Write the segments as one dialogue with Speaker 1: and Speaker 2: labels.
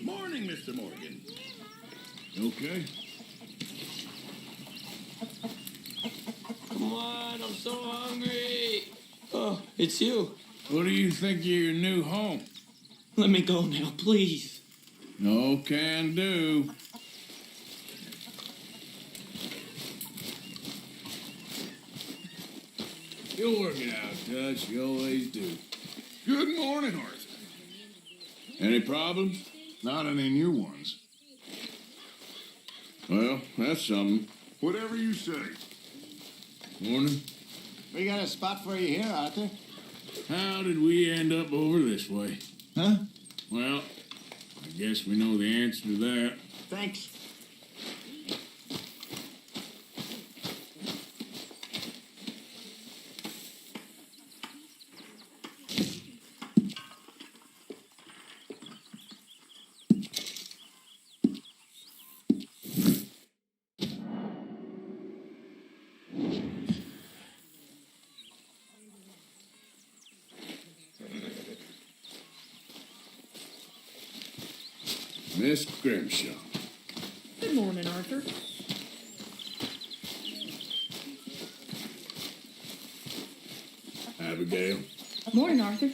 Speaker 1: Morning, Mr. Morgan. Okay.
Speaker 2: Come on, I'm so hungry. Oh, it's you.
Speaker 1: What do you think of your new home?
Speaker 2: Let me go now, please.
Speaker 1: No can do. You'll work it out, Dutch. You always do. Good morning, Arthur. Any problems?
Speaker 3: Not any new ones.
Speaker 1: Well, that's something.
Speaker 3: Whatever you say.
Speaker 1: Morning.
Speaker 4: We got a spot for you here, Arthur.
Speaker 1: How did we end up over this way?
Speaker 4: Huh?
Speaker 1: Well, I guess we know the answer to that.
Speaker 4: Thanks.
Speaker 1: Miss Grimshaw.
Speaker 5: Good morning, Arthur.
Speaker 1: Abigail.
Speaker 5: Morning, Arthur.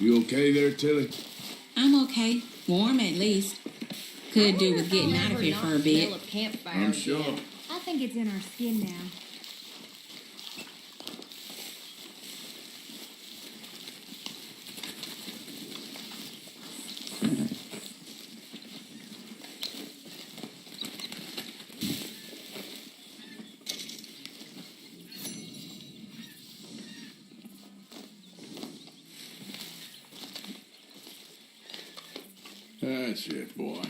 Speaker 1: You okay there, Tilly?
Speaker 6: I'm okay. Warm at least. Could do with getting out of here for a bit.
Speaker 1: I'm sure.
Speaker 7: I think it's in our skin now.
Speaker 1: That's it, boy.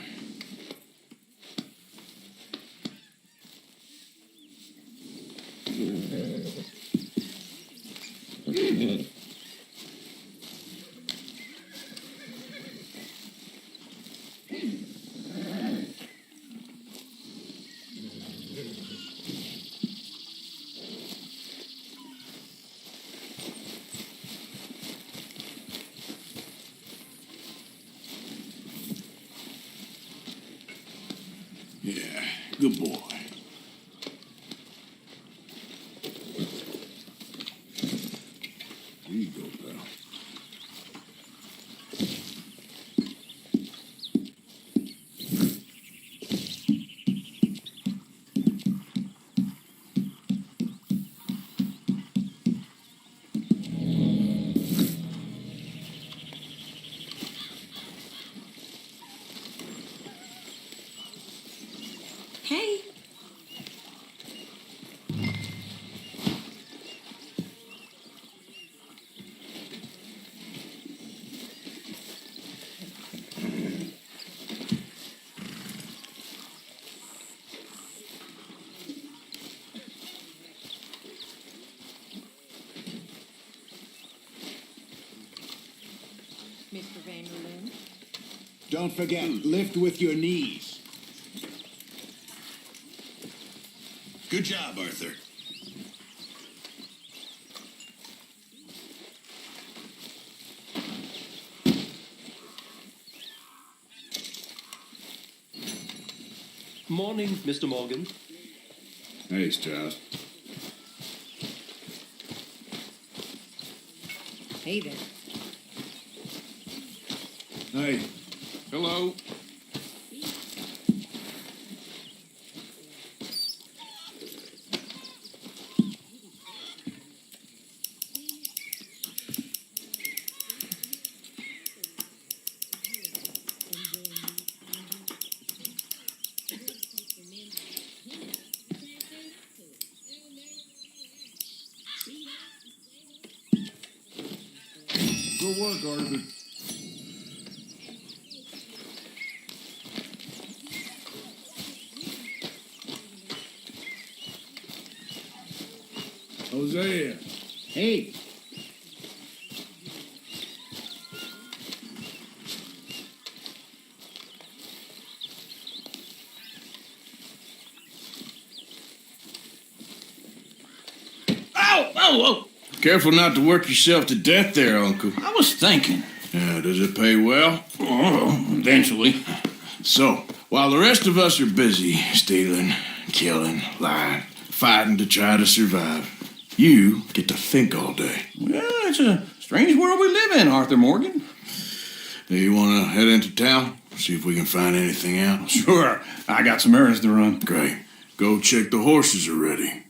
Speaker 1: Yeah, good boy. Here you go, pal.
Speaker 6: Hey.
Speaker 5: Mr. Vanderlyn.
Speaker 4: Don't forget, lift with your knees.
Speaker 3: Good job, Arthur.
Speaker 8: Morning, Mr. Morgan.
Speaker 1: Hey, Strauss.
Speaker 5: Hey there.
Speaker 1: Hey. Hello.
Speaker 3: Good work, Arthur.
Speaker 1: Hosea.
Speaker 4: Hey,
Speaker 2: Oh, oh, oh.
Speaker 1: Careful not to work yourself to death there, Uncle.
Speaker 2: I was thinking.
Speaker 1: Yeah, does it pay well?
Speaker 2: Oh, eventually.
Speaker 1: So, while the rest of us are busy stealing, killing, lying, fighting to try to survive, you get to think all day.
Speaker 2: Well, it's a strange world we live in, Arthur Morgan.
Speaker 1: Do you want to head into town? See if we can find anything out?
Speaker 2: Sure. I got some errands to run.
Speaker 1: Great. Go check the horses are ready.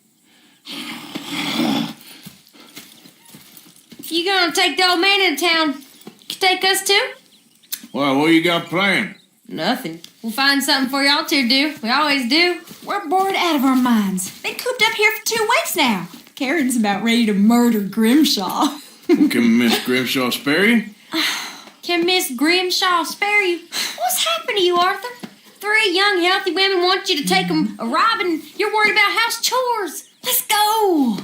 Speaker 7: You gonna take the old man into town? Take us too?
Speaker 1: Well, what you got planned?
Speaker 7: Nothing. We'll find something for y'all to do. We always do. We're bored out of our minds. Been cooped up here for 2 weeks now. Karen's about ready to murder Grimshaw.
Speaker 1: Can Miss Grimshaw spare you?
Speaker 7: Can Miss Grimshaw spare you? What's happened to you, Arthur? 3 young, healthy women want you to take them a robbing. You're worried about house chores. Let's go.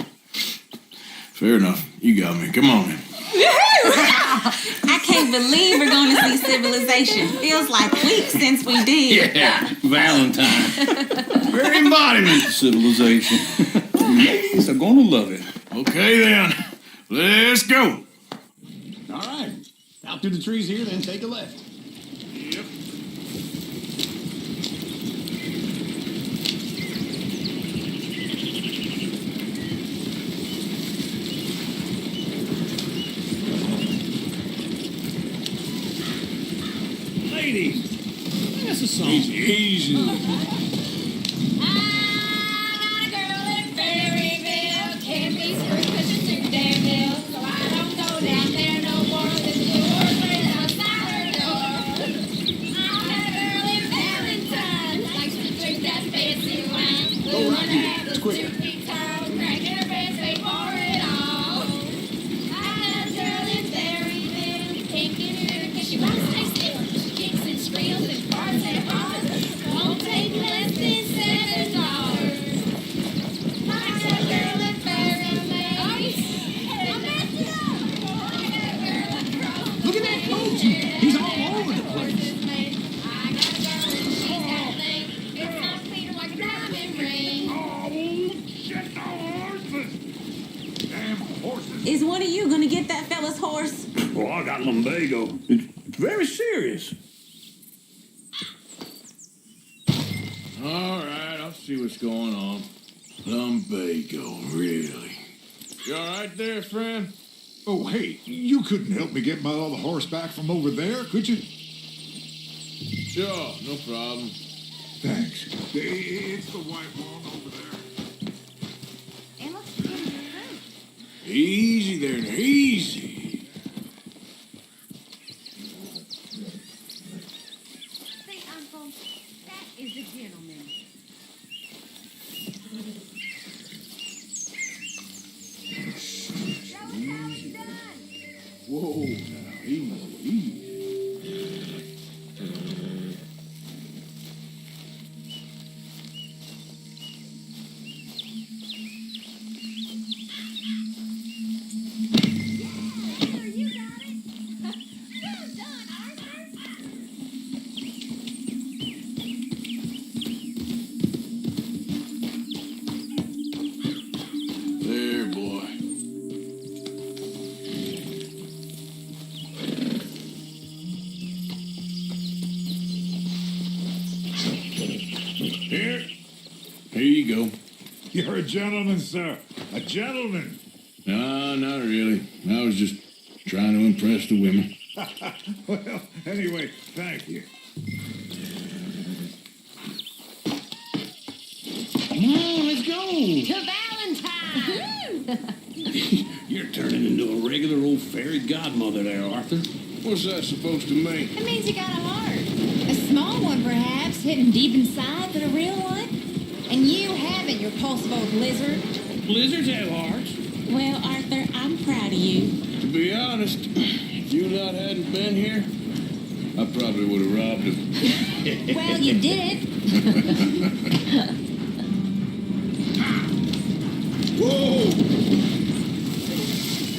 Speaker 1: Fair enough. You got me. Come on in.
Speaker 6: I can't believe we're going to see civilization. Feels like weeks since we did.
Speaker 2: Yeah, Valentine. Very embodiment of civilization. Ladies are gonna love it.
Speaker 1: Okay, then. Let's go.
Speaker 4: all right. Out through the trees here, then take a left.
Speaker 1: Yep.
Speaker 2: Ladies, that's a song.
Speaker 1: Easy.
Speaker 7: I got a girl in Berryville. Can't be screwed 'cause she's too damn ill. So I don't go down there no more. This door's right outside her door. I met a girl in Valentine. Likes to drink that fancy wine. The one that was 2 feet tall. Cracking her pants, they pour it all. I had a girl in Berryville. Can't get her 'cause she won't stay still. She kicks and squeals and barks and hollers. Won't take less than $7. I got a girl in Berryville. I messed it up. I got a girl across
Speaker 4: Look at that coach. He's all over the place.
Speaker 7: I got a girl and she's got a thing. It's not Peter like a diamond ring.
Speaker 3: Oh, shit, the horses! Damn horses.
Speaker 6: Is one of you going to get that fella's horse?
Speaker 2: Oh, I got lumbago. It's very serious.
Speaker 1: All right, I'll see what's going on. Lumbago, really? You all right there, friend?
Speaker 3: Oh, hey, you couldn't help me get my other horse back from over there, could you?
Speaker 1: Sure, no problem.
Speaker 3: Thanks. It's the white one over there.
Speaker 7: Emma, get in your room.
Speaker 1: Easy there, now, easy.
Speaker 7: See, Uncle, that is a gentleman. Show us how it's done.
Speaker 1: Whoa, now, easy.
Speaker 7: There, you got it. Well done, Arthur.
Speaker 1: There, boy. Here you go.
Speaker 3: You're a gentleman, sir. A gentleman.
Speaker 1: No, not really. I was just trying to impress the women.
Speaker 3: Well, anyway, thank you.
Speaker 2: Come on, let's go.
Speaker 7: To Valentine!
Speaker 2: You're turning into a regular old fairy godmother there, Arthur.
Speaker 1: What's that supposed to mean?
Speaker 7: It means you got a heart. A small one, perhaps, hidden deep inside, but a real one. And you haven't, you repulsive old lizard.
Speaker 2: Blizzards have hearts.
Speaker 6: Well, Arthur, I'm proud of you.
Speaker 1: To be honest, if you lot hadn't been here, I probably would have robbed him.
Speaker 7: Well, you did.
Speaker 3: Whoa!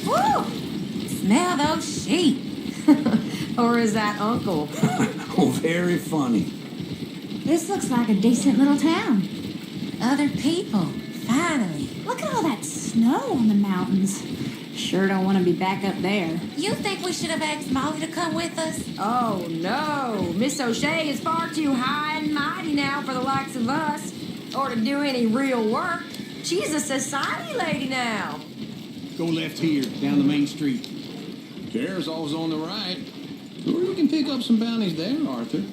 Speaker 6: Woo! Smell those sheep.
Speaker 5: Or is that Uncle?
Speaker 2: Oh, very funny.
Speaker 5: This looks like a decent little town.
Speaker 6: Other people, finally.
Speaker 5: Look at all that snow on the mountains. Sure don't want to be back up there.
Speaker 6: You think we should have asked Molly to come with us?
Speaker 5: Oh, no. Miss O'Shea is far too high and mighty now for the likes of us, or to do any real work. She's a society lady now.
Speaker 2: Go left here, down the main street. There's always on the right. Or you can pick up some bounties there, Arthur.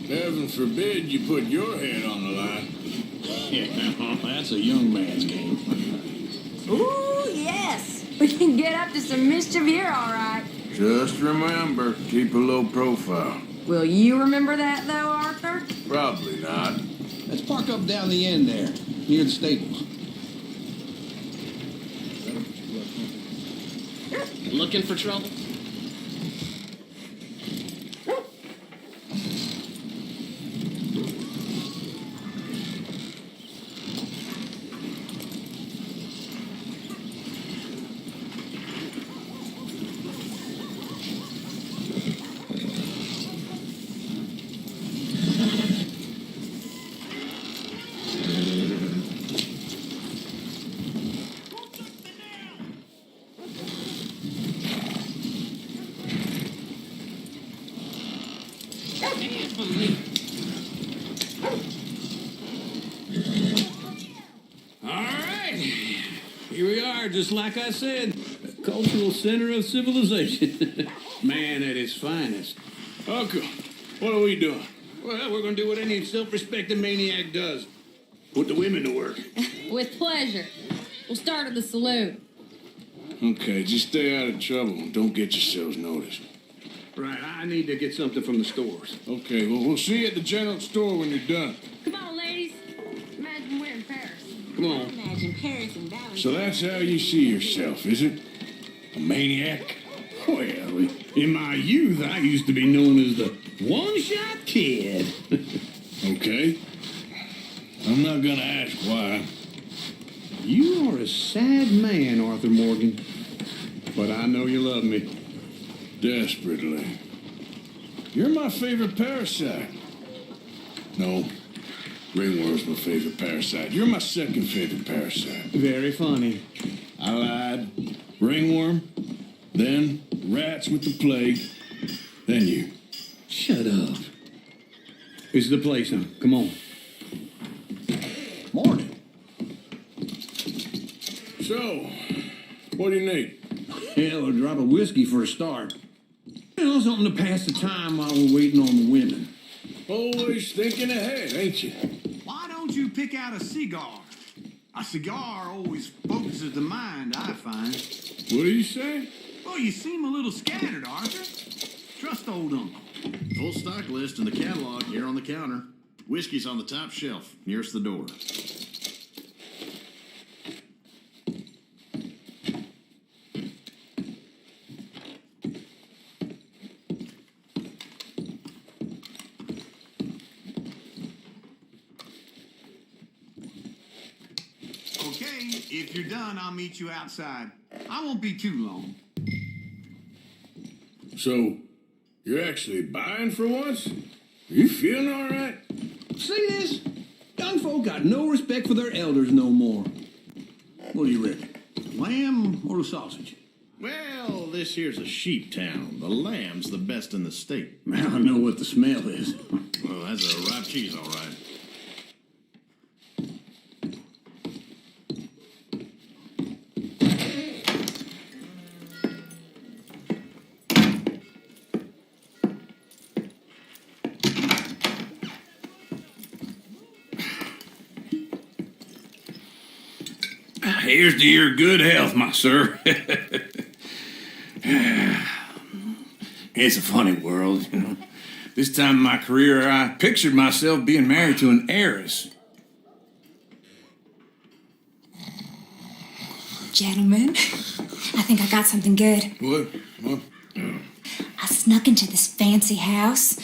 Speaker 1: Heaven forbid you put your head on the line.
Speaker 2: Yeah, that's a young man's game.
Speaker 5: Ooh, yes. We can get up to some mischief here, all right.
Speaker 1: Just remember, keep a low profile.
Speaker 5: Will you remember that, though, Arthur?
Speaker 1: Probably not.
Speaker 2: Let's park up down the end there, near the stables.
Speaker 8: Looking for trouble?
Speaker 2: All right, here we are, just like I said, a cultural center of civilization. Man at his finest.
Speaker 1: Uncle, what are we doing?
Speaker 2: Well, we're gonna do what any self-respecting maniac does. Put the women to work.
Speaker 7: With pleasure. We'll start at the saloon.
Speaker 1: Okay, just stay out of trouble and don't get yourselves noticed.
Speaker 2: Right, I need to get something from the stores.
Speaker 1: Okay, well, we'll see you at the general store when you're done.
Speaker 7: Come on, ladies. Imagine we're in Paris.
Speaker 2: Come on.
Speaker 6: Imagine Paris and Valentine.
Speaker 1: So that's how you see yourself, is it? A maniac?
Speaker 2: Well, in my youth, I used to be known as the one-shot kid.
Speaker 1: Okay. I'm not gonna ask why.
Speaker 2: You are a sad man, Arthur Morgan. But I know you love me.
Speaker 1: Desperately. You're my favorite parasite. No, ringworm's my favorite parasite. You're my second favorite parasite.
Speaker 2: Very funny.
Speaker 1: I lied. Ringworm, then rats with the plague, then you.
Speaker 2: Shut up. This is the place now. Come on. Morning.
Speaker 1: So, what do you need?
Speaker 2: Hell, a drop of whiskey for a start. You know, something to pass the time while we're waiting on the women.
Speaker 1: Always thinking ahead, ain't you?
Speaker 9: Why don't you pick out a cigar? A cigar always focuses the mind, I find.
Speaker 1: What do you say?
Speaker 9: Well, you seem a little scattered, Arthur. Trust old uncle.
Speaker 10: Full stock list in the catalog here on the counter. Whiskey's on the top shelf, nearest the door.
Speaker 9: Okay, if you're done, I'll meet you outside. I won't be too long.
Speaker 1: So, you're actually buying for once? Are you feeling all right?
Speaker 2: See this? Young folk got no respect for their elders no more. What do you reckon? Lamb or a sausage?
Speaker 10: Well, this here's a sheep town. The lamb's the best in the state.
Speaker 2: I know what the smell is.
Speaker 10: Well, that's a ripe cheese, all right.
Speaker 2: Here's to your good health, my sir. It's a funny world, you know. This time in my career, I pictured myself being married to an heiress.
Speaker 6: Gentlemen, I think I got something good.
Speaker 1: What?
Speaker 6: I snuck into this fancy house,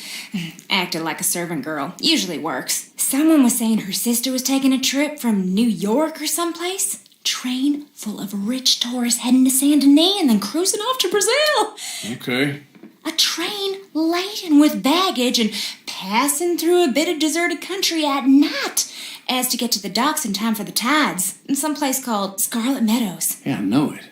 Speaker 6: acted like a servant girl. Usually works. Someone was saying her sister was taking a trip from New York or someplace. Train full of rich tourists heading to Saint Denis and then cruising off to Brazil.
Speaker 1: Okay.
Speaker 6: A train laden with baggage and passing through a bit of deserted country at night as to get to the docks in time for the tides in some place called Scarlet Meadows.
Speaker 2: Yeah, I know it.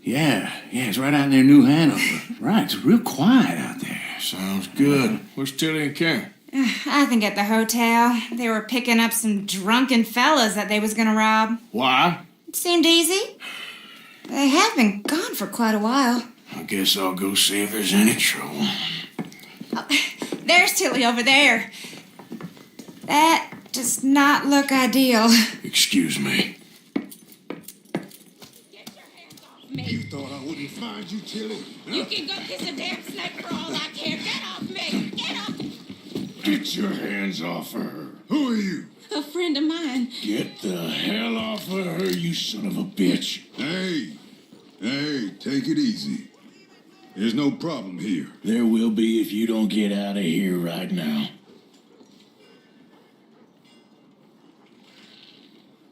Speaker 2: Yeah, it's right out near New Hanover. Right, it's real quiet out there.
Speaker 1: Sounds good. Where's Tilly and Karen?
Speaker 6: I think at the hotel. They were picking up some drunken fellas that they was gonna rob.
Speaker 1: Why?
Speaker 6: It seemed easy. They have been gone for quite a while.
Speaker 1: I guess I'll go see if there's any trouble.
Speaker 6: Oh, there's Tilly over there. That does not look ideal.
Speaker 1: Excuse me.
Speaker 7: Get your hands off me.
Speaker 3: You thought I wouldn't find you, Tilly?
Speaker 7: You can go kiss a damn snake for all I care. Get off me. Get off.
Speaker 1: Get your hands off of her.
Speaker 3: Who are you?
Speaker 6: A friend of mine.
Speaker 1: Get the hell off of her, you son of a bitch.
Speaker 3: Hey, take it easy. There's no problem here.
Speaker 1: There will be if you don't get out of here right now.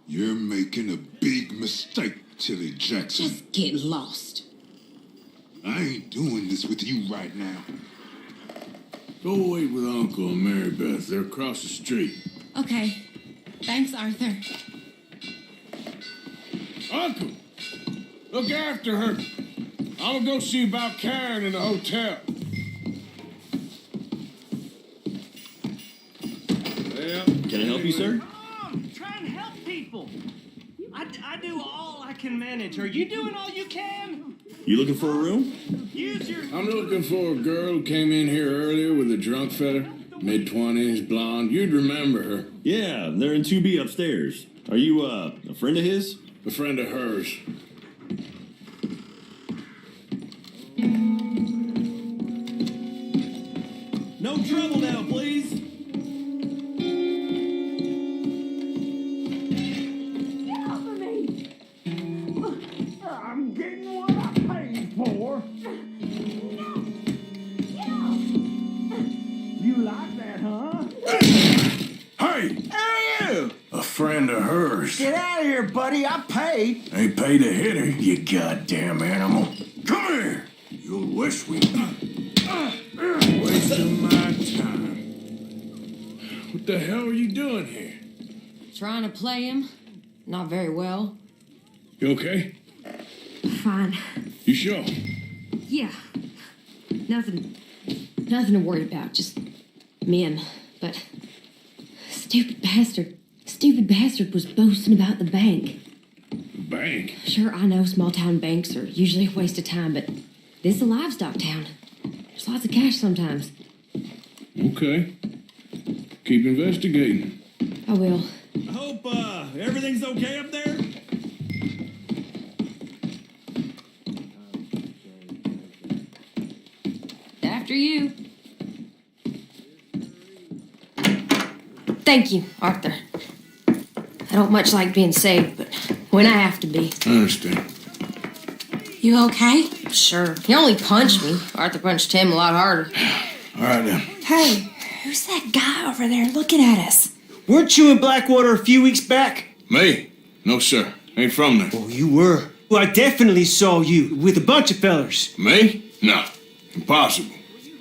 Speaker 3: You're making a big mistake, Tilly Jackson.
Speaker 7: Just get lost.
Speaker 3: I ain't doing this with you right now.
Speaker 1: Go wait with Uncle and Mary Beth. They're across the street.
Speaker 7: Okay. Thanks, Arthur.
Speaker 1: Uncle, look after her. I'm gonna go see about Karen in the hotel. Well,
Speaker 8: Can I help you, sir?
Speaker 9: Mom, try and help people. I do all I can manage. Are you doing all you can?
Speaker 8: You looking for a room?
Speaker 9: Use your...
Speaker 1: I'm looking for a girl who came in here earlier with a drunk fella. Mid-20s, blonde. You'd remember her.
Speaker 8: Yeah, they're in 2B upstairs. Are you, a friend of his?
Speaker 1: A friend of hers.
Speaker 8: No trouble now, please.
Speaker 7: Get off of me.
Speaker 9: I'm getting what I paid for.
Speaker 7: No. Get off.
Speaker 9: You like that, huh?
Speaker 1: Hey!
Speaker 9: Hey, you!
Speaker 1: A friend of hers.
Speaker 9: Get out of here, buddy. I paid.
Speaker 1: Ain't paid to hit her, you goddamn animal. Come here! You'll wish we... Wasting my time. What the hell are you doing here?
Speaker 5: Trying to play him. Not very well.
Speaker 1: You okay?
Speaker 5: Fine.
Speaker 1: You sure?
Speaker 5: Yeah. Nothing to worry about. Just men. But stupid bastard was boasting about the bank.
Speaker 1: Bank?
Speaker 5: Sure, I know small town banks are usually a waste of time, but this is a livestock town. There's lots of cash sometimes.
Speaker 1: Okay. Keep investigating.
Speaker 5: I will.
Speaker 8: I hope, everything's okay up there?
Speaker 5: After you. Thank you, Arthur. I don't much like being saved, but when I have to be.
Speaker 1: I understand.
Speaker 6: You okay?
Speaker 5: Sure. He only punched me. Arthur punched him a lot harder.
Speaker 1: All right, then.
Speaker 6: Hey, who's that guy over there looking at us?
Speaker 11: Weren't you in Blackwater a few weeks back?
Speaker 1: Me? No, sir. Ain't from there.
Speaker 11: Oh, you were. Well, I definitely saw you with a bunch of fellers.
Speaker 1: Me? No. Impossible.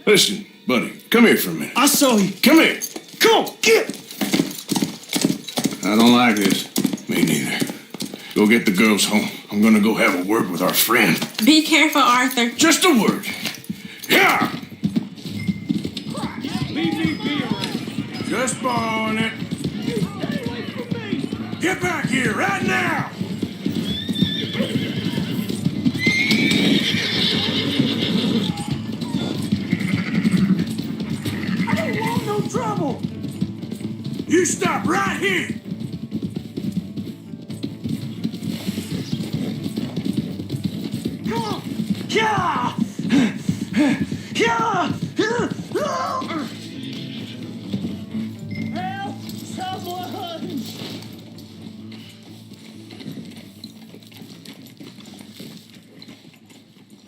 Speaker 1: Listen, buddy, come here for a minute.
Speaker 11: I saw you.
Speaker 1: Come here.
Speaker 11: Come on, get!
Speaker 1: I don't like this. Me neither. Go get the girls home. I'm gonna go have a word with our friend.
Speaker 6: Be careful, Arthur.
Speaker 1: Just a word. Yeah! Just borrowing it. Get back here right now!
Speaker 9: I don't want no trouble.
Speaker 1: You stop right here!
Speaker 11: Yeah! Yeah!
Speaker 9: Help! Someone!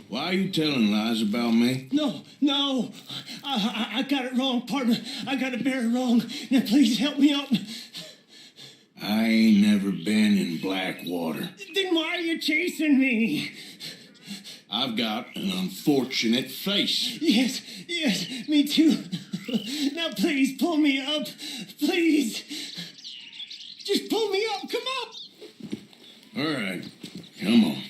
Speaker 1: Why are you telling lies about me?
Speaker 9: No. I got it wrong, partner. I got it very wrong. Now, please help me out.
Speaker 1: I ain't never been in Blackwater.
Speaker 9: Then why are you chasing me?
Speaker 1: I've got an unfortunate face.
Speaker 9: Yes, me too. Now, please pull me up. Please. Just pull me up. Come up.
Speaker 1: All right, come on.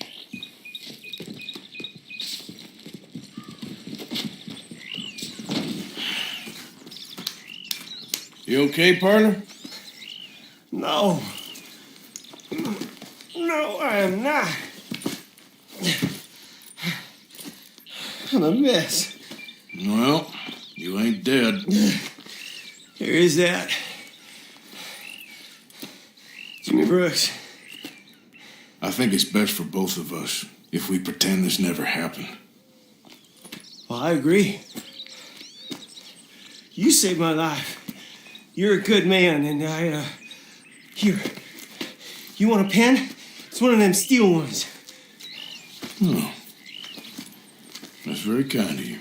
Speaker 1: You okay, partner?
Speaker 11: No. No, I am not. I'm a mess.
Speaker 1: Well, you ain't dead.
Speaker 11: There is that. Jimmy Brooks.
Speaker 1: I think it's best for both of us if we pretend this never happened.
Speaker 11: Well, I agree. You saved my life. You're a good man, and here. You want a pen? It's one of them steel ones.
Speaker 1: Oh. That's very kind of you.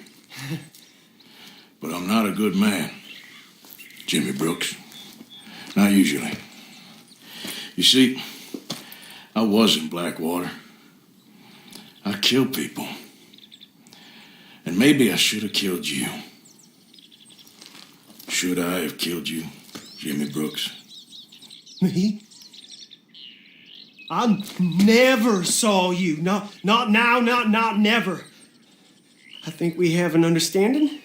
Speaker 1: But I'm not a good man, Jimmy Brooks. Not usually. You see, I was in Blackwater. I killed people. And maybe I should have killed you. Should I have killed you, Jimmy Brooks?
Speaker 11: Me? I never saw you. Not now, not never. I think we have an understanding.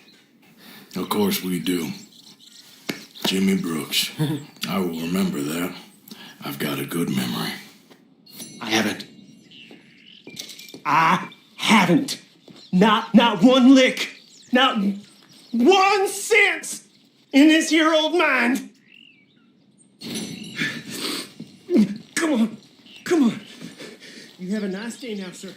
Speaker 1: Of course we do. Jimmy Brooks. I will remember that. I've got a good memory.
Speaker 11: I haven't. Not one lick. Not 1 cent in this here old mind. Come on. You have a nice day now, sir.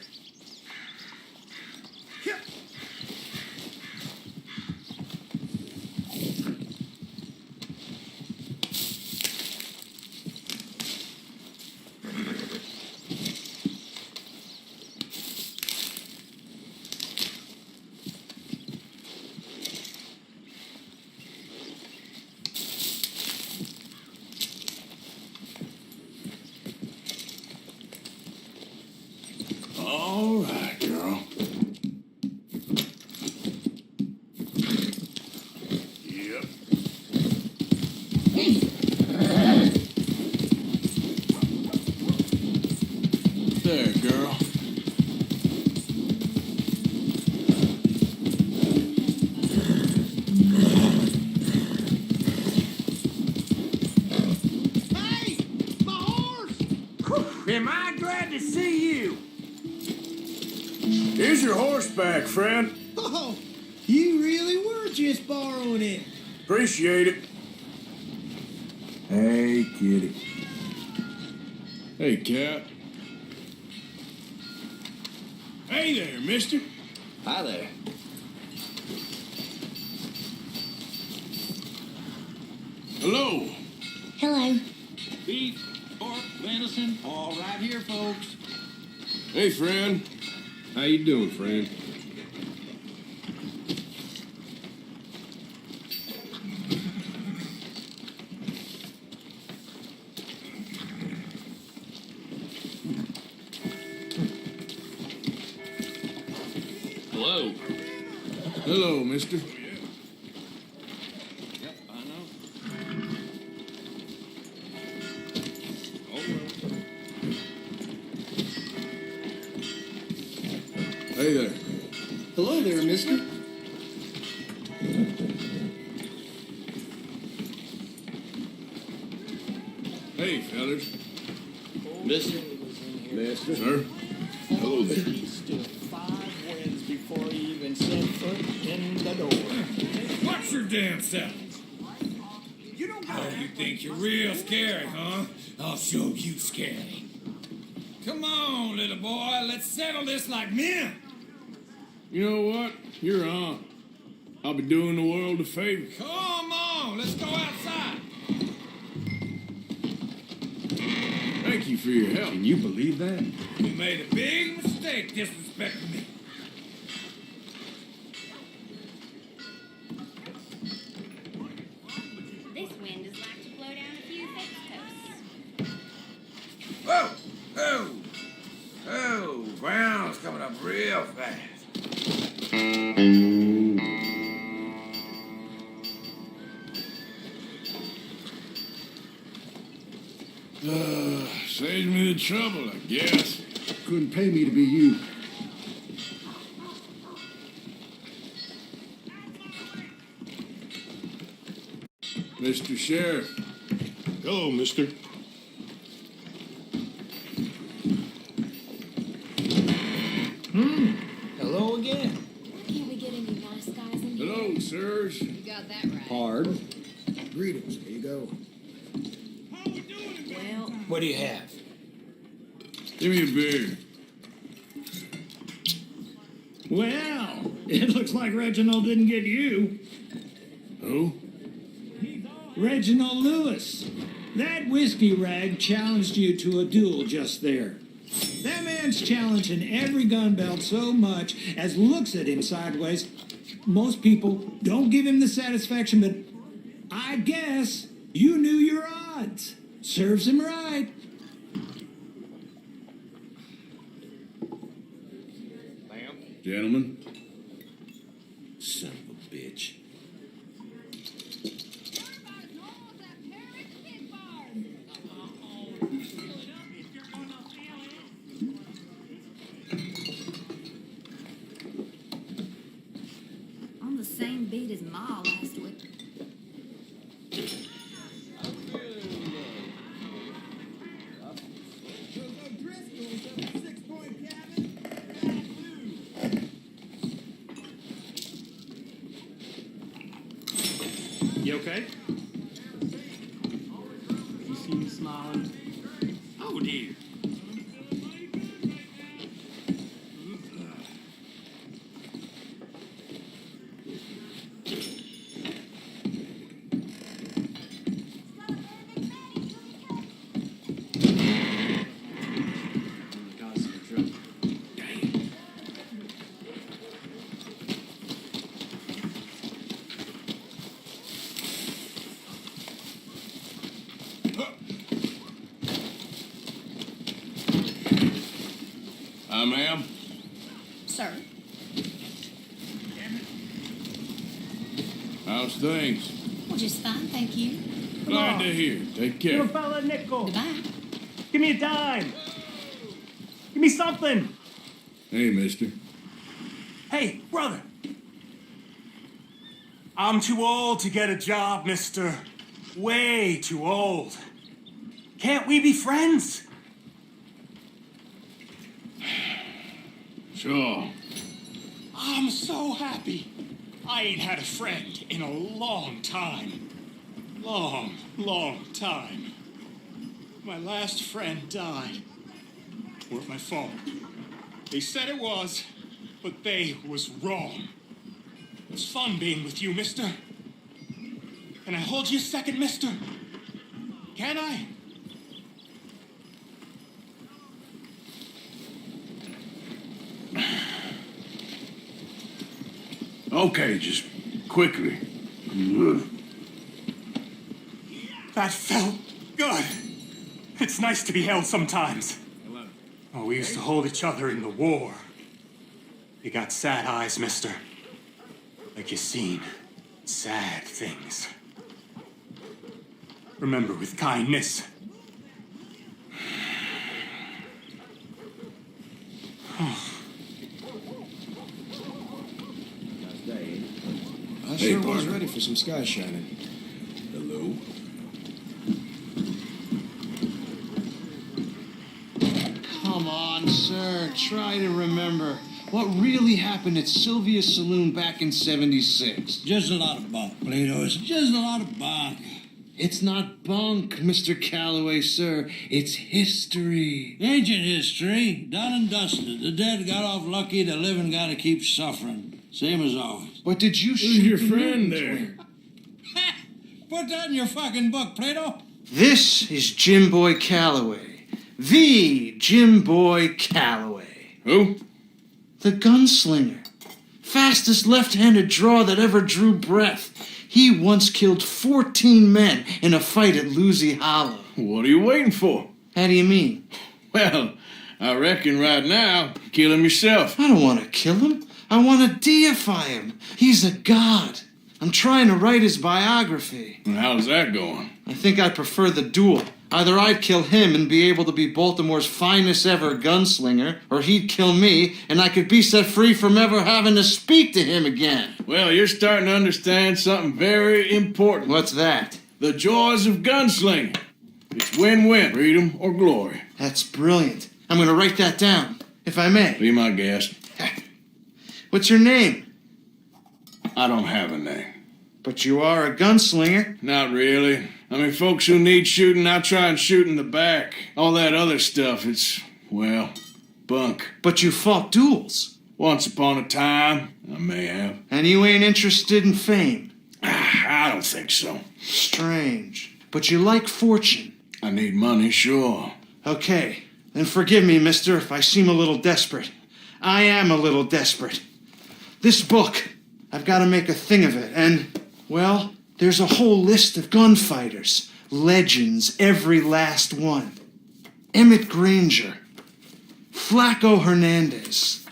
Speaker 1: All right, girl. Yep. There, girl.
Speaker 4: Hey! My horse!
Speaker 1: Am I glad to see you? Here's your horseback, friend.
Speaker 4: Oh, you really were just borrowing it.
Speaker 1: Appreciate it. Hey, kitty. Hey, Cap. Hey there, mister.
Speaker 4: Hi there.
Speaker 1: Hello.
Speaker 6: Hello.
Speaker 2: Beef, pork, venison, all right here, folks.
Speaker 1: Hey, friend.
Speaker 12: How you doing, friend?
Speaker 2: Hello.
Speaker 1: Hello, mister.
Speaker 2: Yep, I know.
Speaker 1: Hey there.
Speaker 4: Hello there, mister.
Speaker 1: Hey, fellas.
Speaker 2: Mister.
Speaker 12: Mister?
Speaker 1: Sir. Hello there.
Speaker 9: He's still 5 wins before he even set foot in the door.
Speaker 13: What's your damn self? Oh, you think you're real scary, huh? I'll show you scary. Come on, little boy, let's settle this like men.
Speaker 1: You know what? You're on. I'll be doing the world a favor.
Speaker 13: Come on, let's go outside.
Speaker 1: Thank you for your help.
Speaker 12: Can you believe that?
Speaker 13: You made a big mistake disrespecting me.
Speaker 7: This wind is like to blow down a few fence posts.
Speaker 13: Whoa! Oh! Oh, ground's coming up real fast.
Speaker 1: Saves me the trouble, I guess.
Speaker 3: Couldn't pay me to be you.
Speaker 1: Mr. Sheriff.
Speaker 12: Hello, mister.
Speaker 11: Hello again.
Speaker 7: Can't we get any nice guys in here?
Speaker 1: Hello, sirs.
Speaker 7: You got that right.
Speaker 4: Hard. Greetings. Here you go.
Speaker 7: Well,
Speaker 11: What do you have?
Speaker 1: Give me a beer.
Speaker 9: Well, it looks like Reginald didn't get you.
Speaker 1: Who?
Speaker 9: Reginald Lewis. That whiskey rag challenged you to a duel just there. That man's challenging every gun belt so much as looks at him sideways. Most people don't give him the satisfaction, but I guess you knew your odds. Serves him right.
Speaker 1: Gentlemen.
Speaker 11: Son of a bitch.
Speaker 7: on the same beat as Ma last week.
Speaker 2: You okay?
Speaker 11: You see me smiling?
Speaker 2: Oh, dear.
Speaker 1: Ma'am.
Speaker 7: Sir,
Speaker 1: How's things?
Speaker 7: well, just fine, thank you.
Speaker 1: Glad to hear. Take care.
Speaker 11: Give a fella a nickel.
Speaker 7: Goodbye.
Speaker 11: Give me a dime. Give me something.
Speaker 1: Hey, mister.
Speaker 11: Hey, brother. I'm too old to get a job, mister. Way too old. Can't we be friends?
Speaker 1: Sure.
Speaker 11: I'm so happy. I ain't had a friend in a long time. Long time. My last friend died. Weren't my fault. They said it was, but they was wrong. It's fun being with you, mister. Can I hold you a second, mister? Can I?
Speaker 1: Okay, just quickly.
Speaker 11: That felt good. It's nice to be held sometimes. Oh, we used to hold each other in the war. You got sad eyes, mister. Like you seen sad things. Remember with kindness.
Speaker 4: I
Speaker 1: Hey,
Speaker 4: sure was
Speaker 1: partner.
Speaker 4: ready for some sky shining.
Speaker 1: Hello.
Speaker 14: Come on, sir. Try to remember what really happened at Sylvia's Saloon back in '76.
Speaker 4: Just a lot of bunk, Plato. It's just a lot of bunk.
Speaker 14: It's not bunk, Mr. Calloway, sir. It's history.
Speaker 15: Ancient history, done and dusted. The dead got off lucky, the living gotta keep suffering. Same as always.
Speaker 14: But did you
Speaker 12: Who's
Speaker 14: shoot
Speaker 12: your
Speaker 14: the
Speaker 12: friend
Speaker 14: Newton
Speaker 12: there?
Speaker 15: Put that in your fucking book, Plato.
Speaker 14: This is Jim Boy Calloway. The Jim Boy Calloway.
Speaker 12: Who?
Speaker 14: The gunslinger. Fastest left-handed draw that ever drew breath. He once killed 14 men in a fight at Lucy Hollow.
Speaker 1: What are you waiting for?
Speaker 14: How do you mean?
Speaker 1: Well, I reckon right now, kill him yourself.
Speaker 14: I don't want to kill him. I want to deify him. He's a god. I'm trying to write his biography.
Speaker 1: And how's that going?
Speaker 14: I think I prefer the duel. Either I'd kill him and be able to be Baltimore's finest ever gunslinger, or he'd kill me and I could be set free from ever having to speak to him again.
Speaker 1: Well, you're starting to understand something very important.
Speaker 14: What's that?
Speaker 1: The joys of gunslinging. It's win-win, freedom or glory.
Speaker 14: That's brilliant. I'm going to write that down, if I may.
Speaker 1: Be my guest.
Speaker 14: What's your name?
Speaker 1: I don't have a name.
Speaker 14: But you are a gunslinger.
Speaker 1: Not really. I mean, folks who need shooting, I try and shoot in the back. All that other stuff, it's, well, bunk.
Speaker 14: But you fought duels.
Speaker 1: Once upon a time, I may have.
Speaker 14: And you ain't interested in fame.
Speaker 1: I don't think so.
Speaker 14: Strange. But you like fortune.
Speaker 1: I need money, sure.
Speaker 14: Okay, then forgive me, mister, if I seem a little desperate. I am a little desperate. This book, I've got to make a thing of it, and, well, there's a whole list of gunfighters. Legends, every last one. Emmett Granger, Flaco Hernandez,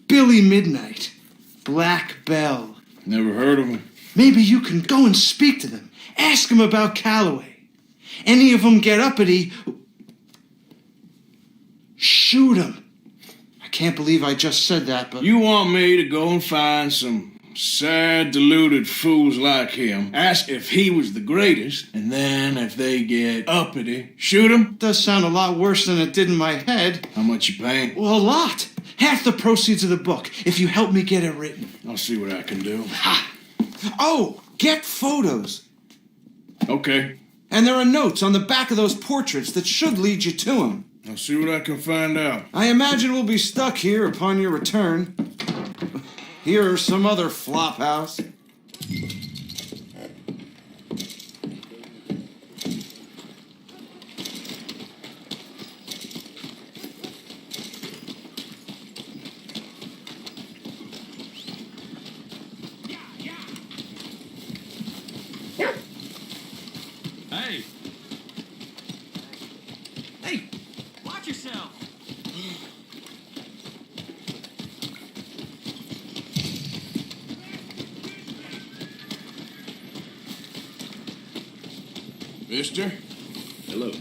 Speaker 14: Billy Midnight, Black Bell.
Speaker 1: Never heard of him.
Speaker 14: Maybe you can go and speak to them. Ask them about Calloway. Any of them get uppity, shoot them. I can't believe I just said that, but...
Speaker 1: You want me to go and find some sad, deluded fools like him, ask if he was the greatest, and then if they get uppity, shoot him?
Speaker 14: Does sound a lot worse than it did in my head.
Speaker 1: How much you paying?
Speaker 14: Well, a lot. Half the proceeds of the book, if you help me get it written.
Speaker 1: I'll see what I can do.
Speaker 14: Ha! Oh, get photos.
Speaker 1: Okay.
Speaker 14: And there are notes on the back of those portraits that should lead you to him.
Speaker 1: I'll see what I can find out.
Speaker 14: I imagine we'll be stuck here upon your return. Here or some other flop house.
Speaker 15: Hey! Hey! Watch yourself!
Speaker 1: Mister?
Speaker 10: Hello.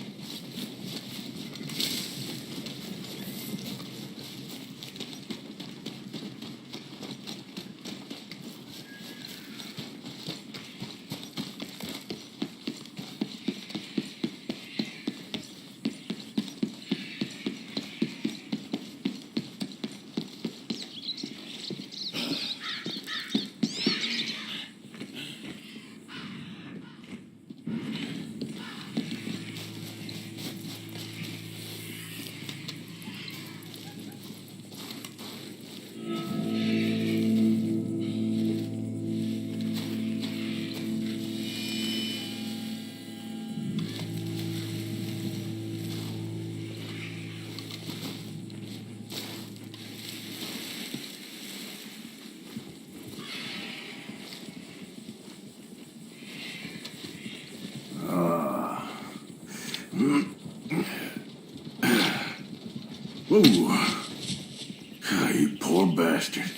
Speaker 1: Whoa. You poor bastard.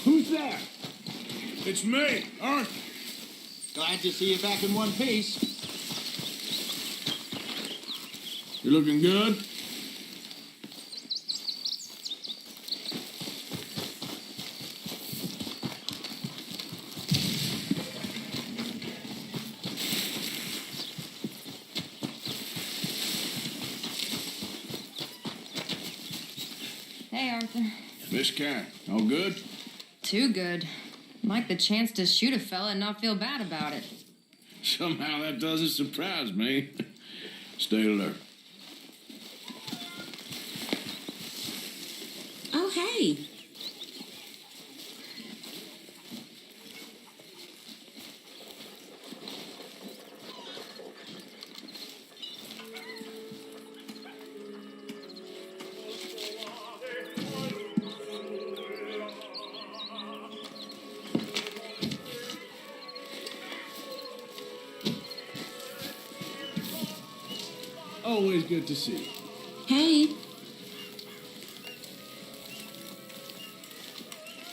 Speaker 11: Who's there?
Speaker 1: It's me, Arthur.
Speaker 4: Glad to see you back in one piece.
Speaker 1: You looking good?
Speaker 5: Hey, Arthur.
Speaker 1: Miss Karen, all good?
Speaker 5: Too good. Like the chance to shoot a fella and not feel bad about it.
Speaker 1: Somehow that doesn't surprise me. Stay alert.
Speaker 6: Oh, hey.
Speaker 11: Always good to see you.
Speaker 6: Hey.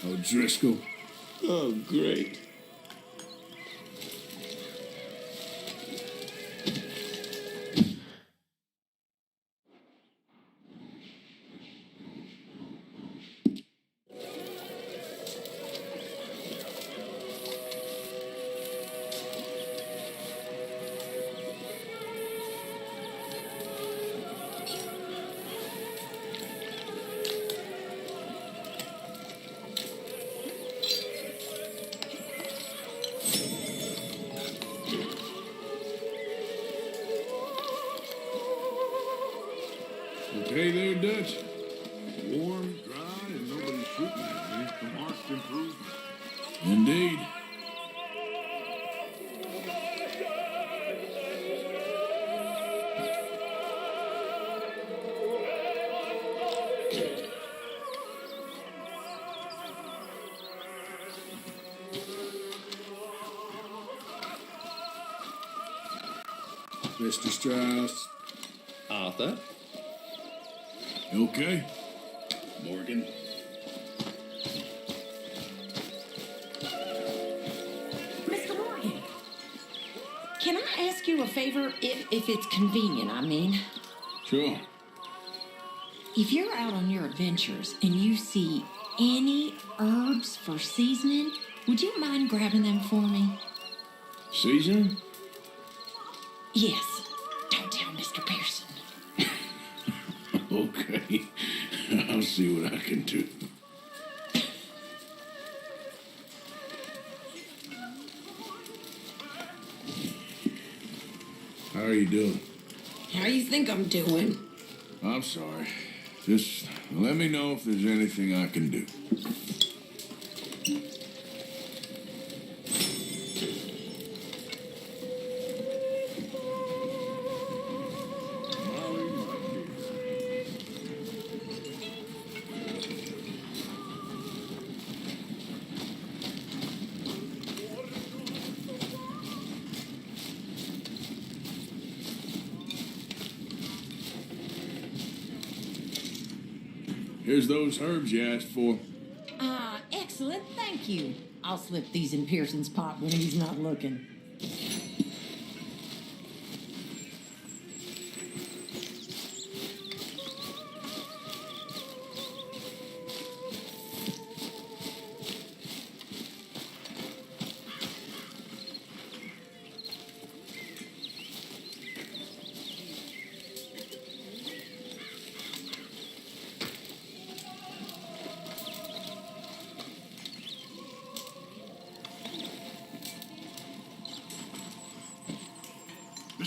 Speaker 1: O'Driscoll.
Speaker 13: Oh, great.
Speaker 1: Okay there, Dutch?
Speaker 3: Warm, dry, and nobody shooting at me. A marked improvement.
Speaker 1: Indeed.
Speaker 11: Mr. Strauss.
Speaker 13: Arthur?
Speaker 1: You okay?
Speaker 13: Morgan?
Speaker 16: Mr. Morgan, can I ask you a favor? If it's convenient, I mean.
Speaker 1: Sure.
Speaker 16: If you're out on your adventures and you see any herbs for seasoning, would you mind grabbing them for me?
Speaker 1: Seasoning?
Speaker 16: Yes. Don't tell Mr. Pearson.
Speaker 1: Okay. I'll see what I can do. How are you doing?
Speaker 16: How you think I'm doing?
Speaker 1: I'm sorry. Just let me know if there's anything I can do. Here's those herbs you asked for.
Speaker 16: Excellent. Thank you. I'll slip these in Pearson's pot when he's not looking.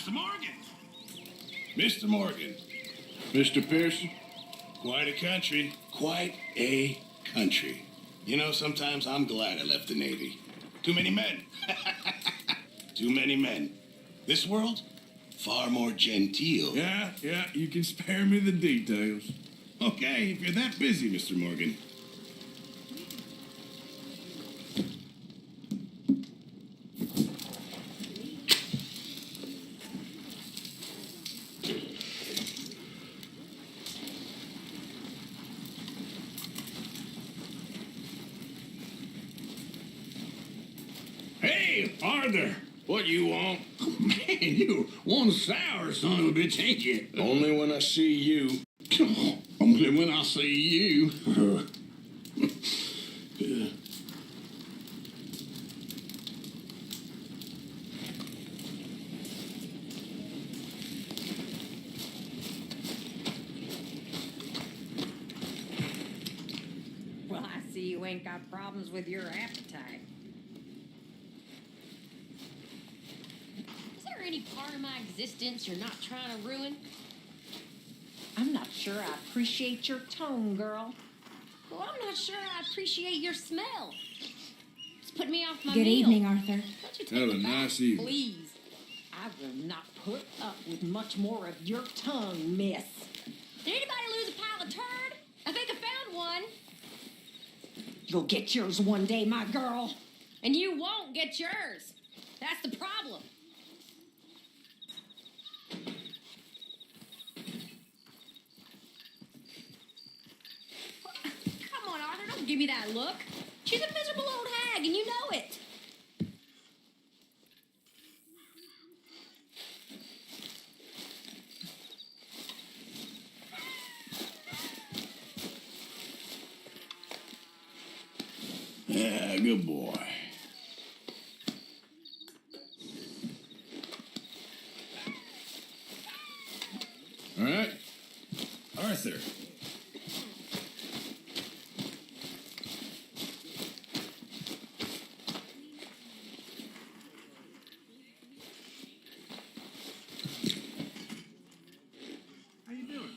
Speaker 10: Mr. Morgan!
Speaker 12: Mr. Morgan.
Speaker 1: Mr. Pearson?
Speaker 12: Quite a country. Quite a country. You know, sometimes I'm glad I left the Navy. Too many men. Too many men. This world, far more genteel.
Speaker 1: Yeah, you can spare me the details.
Speaker 12: Okay, if you're that busy, Mr. Morgan.
Speaker 2: Hey, Arthur.
Speaker 1: What you want?
Speaker 2: Man, you one sour son of a bitch, ain't you?
Speaker 1: Only when I see you.
Speaker 2: Only when I see you.
Speaker 5: Well, I see you ain't got problems with your appetite.
Speaker 7: Is there any part of my existence you're not trying to ruin?
Speaker 16: I'm not sure I appreciate your tone, girl.
Speaker 7: Well, I'm not sure I appreciate your smell. It's put me off my
Speaker 6: Good
Speaker 7: meal.
Speaker 6: evening, Arthur.
Speaker 7: Won't you take
Speaker 1: Have a
Speaker 7: it back,
Speaker 1: nice evening.
Speaker 16: Please. I will not put up with much more of your tongue, miss.
Speaker 7: Did anybody lose a pile of turd? I think I found one.
Speaker 16: You'll get yours one day, my girl.
Speaker 7: And you won't get yours. That's the problem. Come on, Arthur, don't give me that look. She's a miserable old hag, and you know it.
Speaker 1: Yeah, good boy. All right.
Speaker 12: Arthur.
Speaker 10: How you doing?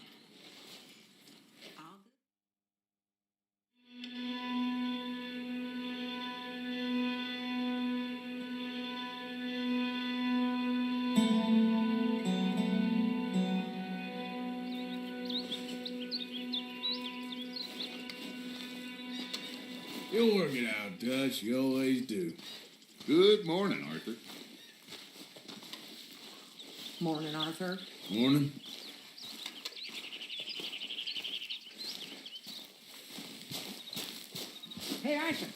Speaker 1: You'll work it out, Dutch. You always do.
Speaker 3: Good morning, Arthur.
Speaker 16: Morning, Arthur.
Speaker 1: Morning.
Speaker 16: Hey, Arthur.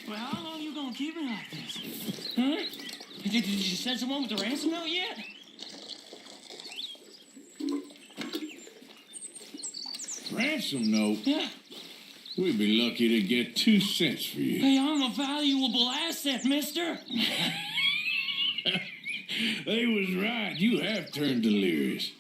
Speaker 11: Well, how long you gonna keep it like this? Huh? Did you send someone with the ransom note yet?
Speaker 1: Ransom note?
Speaker 11: Yeah.
Speaker 1: We'd be lucky to get 2 cents for you.
Speaker 11: Hey, I'm a valuable asset, mister.
Speaker 1: They was right. You have turned delirious.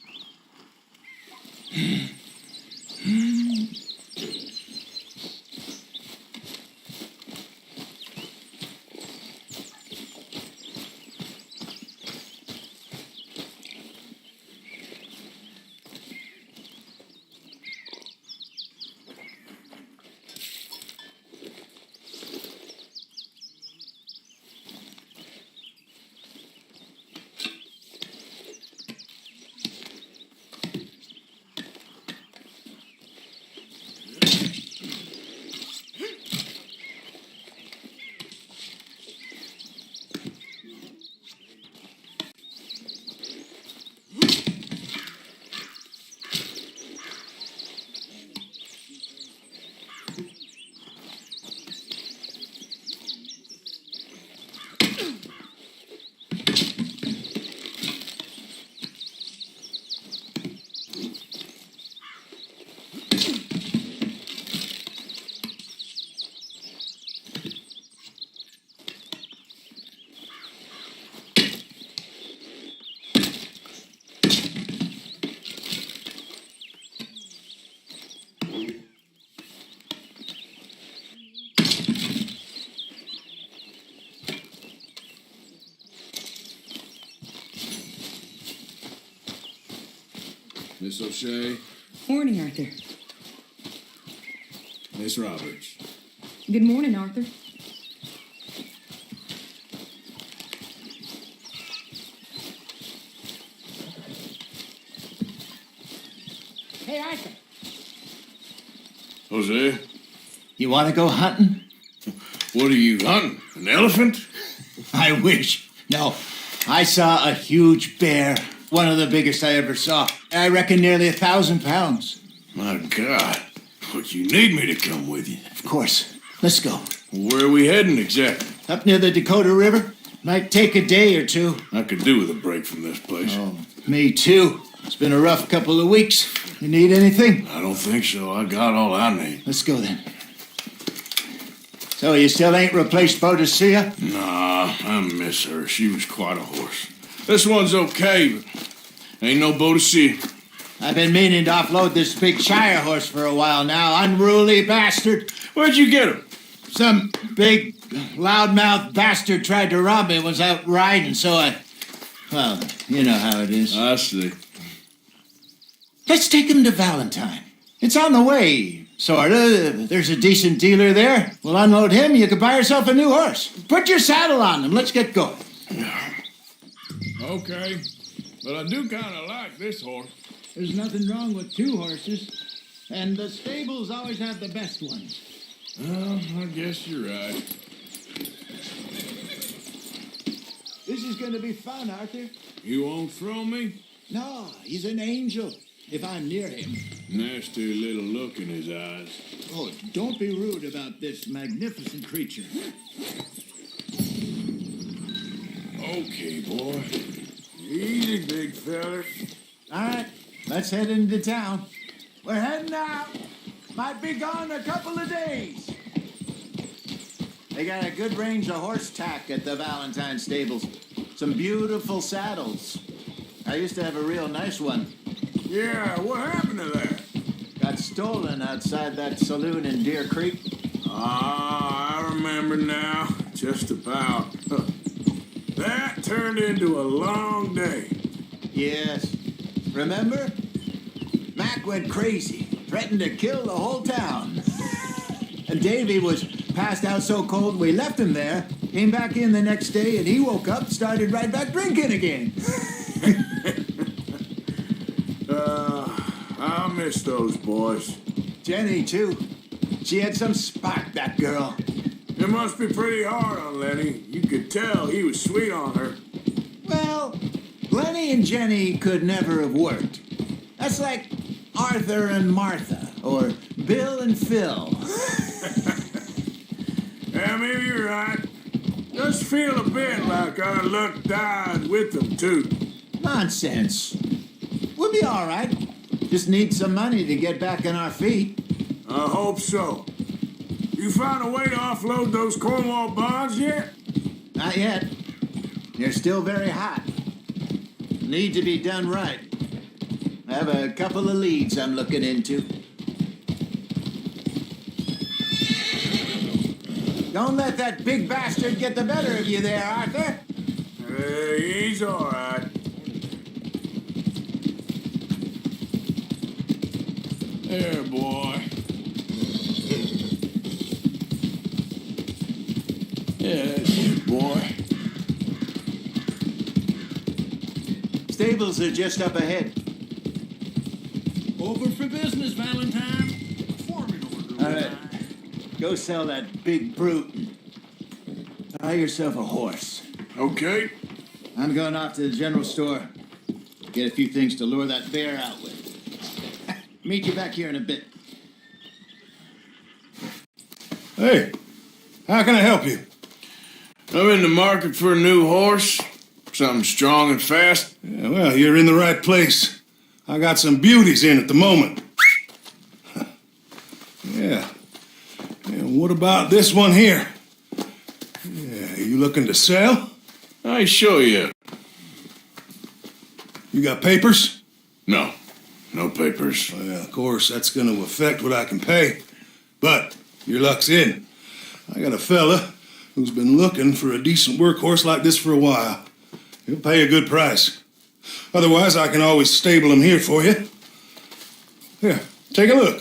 Speaker 1: Miss O'Shea,
Speaker 17: Morning, Arthur.
Speaker 1: Miss Roberts.
Speaker 17: Good morning, Arthur.
Speaker 4: Hey, Arthur.
Speaker 1: Jose,
Speaker 4: You want to go hunting?
Speaker 1: what are you hunting? An elephant?
Speaker 4: I wish. No. I saw a huge bear. One of the biggest I ever saw. I reckon nearly 1,000 pounds.
Speaker 1: My God. But you need me to come with you.
Speaker 4: Of course. Let's go.
Speaker 1: Where are we heading exactly?
Speaker 4: Up near the Dakota River. Might take a day or two.
Speaker 1: I could do with a break from this place.
Speaker 4: Oh, me too. It's been a rough couple of weeks. You need anything?
Speaker 1: I don't think so. I got all I need.
Speaker 4: Let's go then. So you still ain't replaced Boadicea?
Speaker 1: Nah, I miss her. She was quite a horse. This one's okay, but ain't no Boadicea.
Speaker 4: I've been meaning to offload this big Shire horse for a while now. Unruly bastard.
Speaker 1: Where'd you get him?
Speaker 4: Some big, loudmouth bastard tried to rob me. Was out riding, so well, you know how it is.
Speaker 1: I see.
Speaker 4: Let's take him to Valentine. It's on the way, sorta. There's a decent dealer there. We'll unload him. You can buy yourself a new horse. Put your saddle on him. Let's get going.
Speaker 1: Okay, but I do kind of like this horse.
Speaker 4: There's nothing wrong with two horses. And the stables always have the best ones.
Speaker 1: Well, I guess you're right.
Speaker 4: This is going to be fun, Arthur.
Speaker 1: You won't throw me?
Speaker 4: No, he's an angel. If I'm near him.
Speaker 1: Nasty little look in his eyes.
Speaker 4: Oh, don't be rude about this magnificent creature.
Speaker 1: Okay, boy. Easy, big fella.
Speaker 4: All right, let's head into town. We're heading out. Might be gone a couple of days. They got a good range of horse tack at the Valentine stables. Some beautiful saddles. I used to have a real nice one.
Speaker 1: Yeah, what happened to that?
Speaker 4: Got stolen outside that saloon in Deer Creek.
Speaker 1: Ah, I remember now. Just about. That turned into a long day.
Speaker 4: Yes. Remember? Mac went crazy. Threatened to kill the whole town. And Davy was passed out so cold we left him there. Came back in the next day and he woke up, started right back drinking again.
Speaker 1: I miss those boys.
Speaker 4: Jenny, too. She had some spark, that girl.
Speaker 1: It must be pretty hard on Lenny. You could tell he was sweet on her.
Speaker 4: Well, Lenny and Jenny could never have worked. That's like Arthur and Martha, or Bill and Phil.
Speaker 1: Yeah, maybe you're right. Just feel a bit like our luck died with them, too.
Speaker 4: Nonsense. We'll be all right. Just need some money to get back on our feet.
Speaker 1: I hope so. You found a way to offload those Cornwall bonds yet?
Speaker 4: Not yet. They're still very hot. Need to be done right. I have a couple of leads I'm looking into. Don't let that big bastard get the better of you there, Arthur.
Speaker 1: Hey, he's all right. There, boy. Yeah, that's it, boy.
Speaker 4: Stables are just up ahead.
Speaker 15: Open for business, Valentine.
Speaker 4: All right. Go sell that big brute. Buy yourself a horse.
Speaker 1: Okay.
Speaker 4: I'm going off to the general store. Get a few things to lure that bear out with. Meet you back here in a bit.
Speaker 1: Hey, how can I help you? I'm in the market for a new horse. Something strong and fast.
Speaker 18: Yeah, well, you're in the right place. I got some beauties in at the moment. Yeah. And what about this one here? Yeah, you looking to sell?
Speaker 1: I show you.
Speaker 18: You got papers?
Speaker 1: No. No papers.
Speaker 18: Well, of course, that's going to affect what I can pay. But your luck's in. I got a fella who's been looking for a decent workhorse like this for a while. He'll pay a good price. Otherwise, I can always stable him here for you. Here, take a look.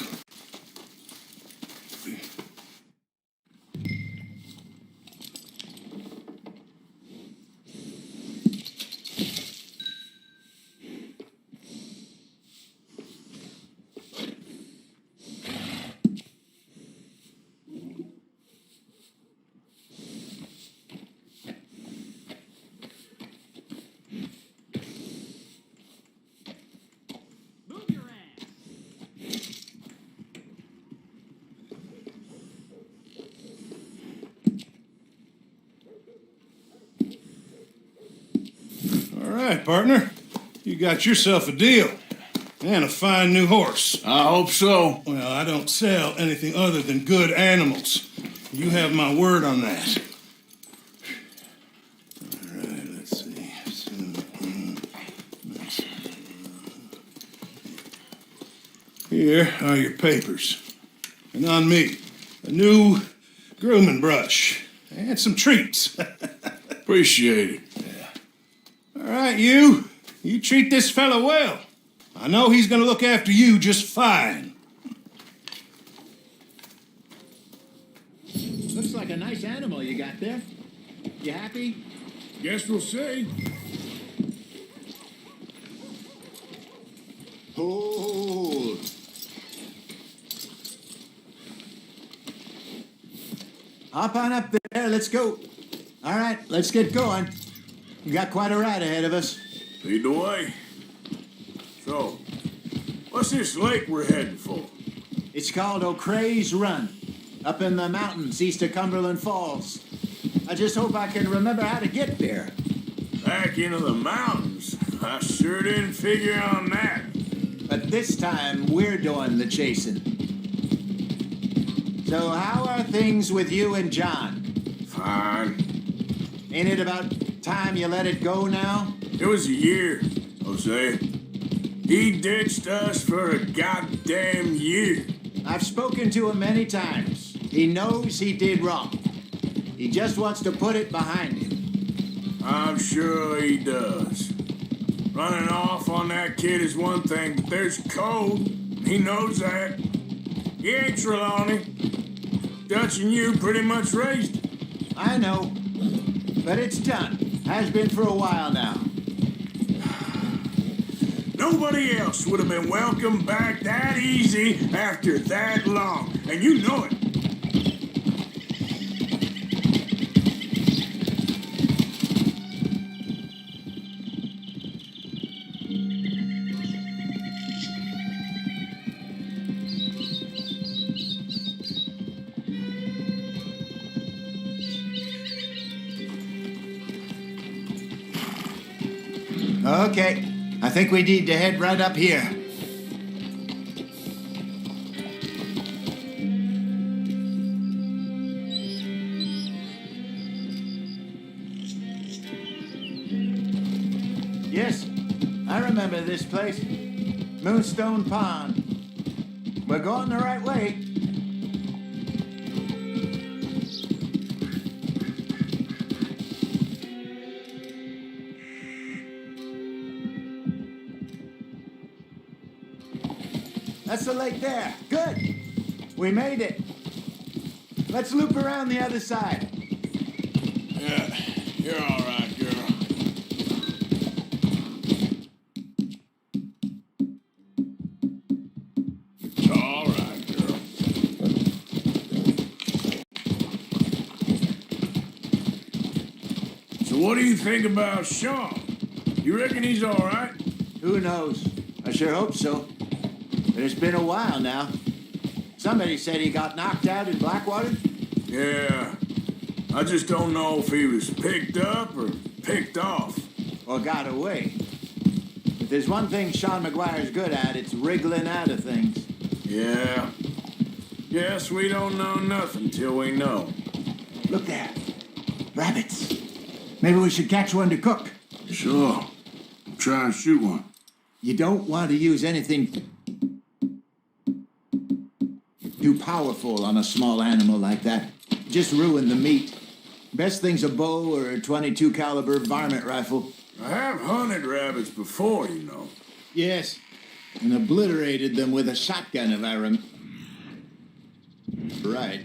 Speaker 18: All right, partner. You got yourself a deal. And a fine new horse.
Speaker 1: I hope so.
Speaker 18: Well, I don't sell anything other than good animals. You have my word on that. All right, let's see. Here are your papers. And on me, a new grooming brush and some treats.
Speaker 1: Appreciate it.
Speaker 18: All right, you treat this fella well. I know he's gonna look after you just fine.
Speaker 4: Looks like a nice animal you got there. You happy?
Speaker 1: Guess we'll see.
Speaker 4: Hold. Hop on up there, let's go. All right, let's get going. We got quite a ride ahead of us.
Speaker 1: Lead the way. So, what's this lake we're heading for?
Speaker 4: It's called O'Creagh's Run, up in the mountains east of Cumberland Falls. I just hope I can remember how to get there.
Speaker 1: Back into the mountains? I sure didn't figure on that.
Speaker 4: But this time, we're doing the chasing. So how are things with you and John?
Speaker 1: Fine.
Speaker 4: Ain't it about time you let it go now?
Speaker 1: It was a year, Jose. He ditched us for a goddamn year.
Speaker 4: I've spoken to him many times. He knows he did wrong. He just wants to put it behind him.
Speaker 1: I'm sure he does. Running off on that kid is one thing, but there's code. He knows that. He ain't Trelawney. Dutch and you pretty much raised him.
Speaker 4: I know. But it's done. Has been for a while now.
Speaker 1: Nobody else would have been welcomed back that easy after that long. And you know it.
Speaker 4: Okay. I think we need to head right up here. Yes, I remember this place. Moonstone Pond. We're going the right way. That's the lake there. Good. We made it. Let's loop around the other side.
Speaker 1: Yeah, you're all right, girl. All right, girl. So what do you think about Sean? You reckon he's all right?
Speaker 4: Who knows? I sure hope so. But it's been a while now. Somebody said he got knocked out in Blackwater?
Speaker 1: Yeah. I just don't know if he was picked up or picked off.
Speaker 4: Or got away. If there's one thing Sean McGuire's good at, it's wriggling out of things.
Speaker 1: Yeah. Guess we don't know nothing till we know.
Speaker 4: Look there. Rabbits. Maybe we should catch one to cook.
Speaker 1: Sure. Try and shoot one.
Speaker 4: You don't want to use anything too powerful on a small animal like that. Just ruin the meat. Best thing's a bow or a .22 caliber varmint rifle.
Speaker 1: I have hunted rabbits before, you know.
Speaker 4: Yes. and obliterated them with a shotgun, if I remember right.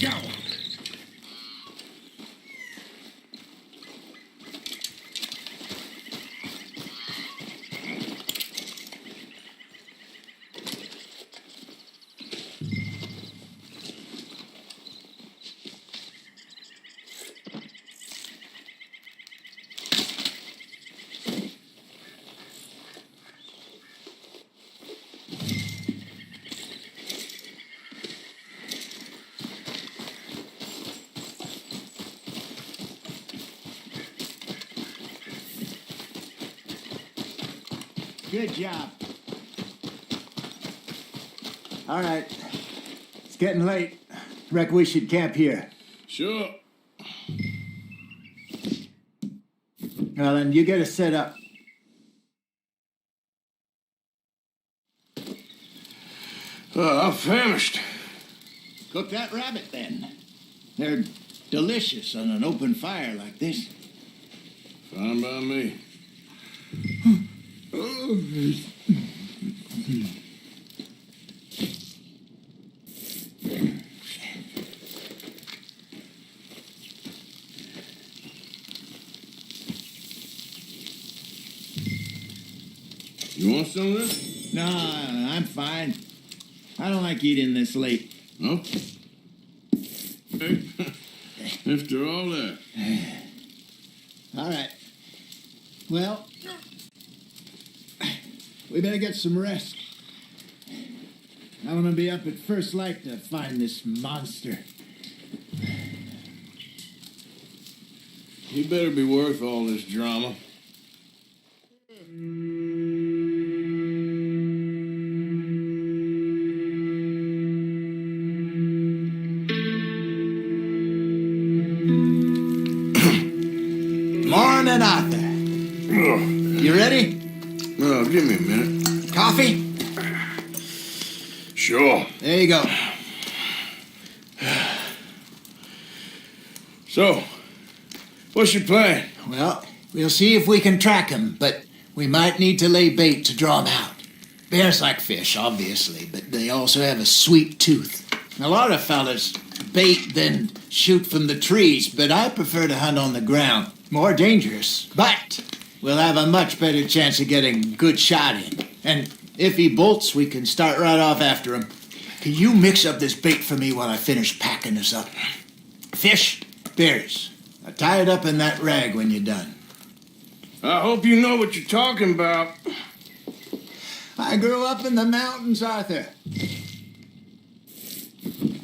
Speaker 12: Go!
Speaker 4: Good job. All right. It's getting late. Reckon we should camp here.
Speaker 1: Sure.
Speaker 4: Well, then you get us set up.
Speaker 1: I'm famished.
Speaker 4: Cook that rabbit, then. They're delicious on an open fire like this.
Speaker 1: Fine by me. You want some of this?
Speaker 4: No, I'm fine. I don't like eating this late.
Speaker 1: No? Hey, after all that.
Speaker 4: All right. Well, we better get some rest. I want to be up at first light to find this monster.
Speaker 1: You better be worth all this drama.
Speaker 4: Morning, Arthur. You ready?
Speaker 1: Give me a minute.
Speaker 4: Coffee?
Speaker 1: Sure.
Speaker 4: There you go.
Speaker 1: So, what's your plan?
Speaker 4: Well, we'll see if we can track him, but we might need to lay bait to draw him out. Bears like fish, obviously, but they also have a sweet tooth. A lot of fellas bait, then shoot from the trees, but I prefer to hunt on the ground. More dangerous, but we'll have a much better chance of getting a good shot in. And if he bolts, we can start right off after him. Can you mix up this bait for me while I finish packing this up? Fish, berries. I'll tie it up in that rag when you're done.
Speaker 1: I hope you know what you're talking about.
Speaker 4: I grew up in the mountains, Arthur.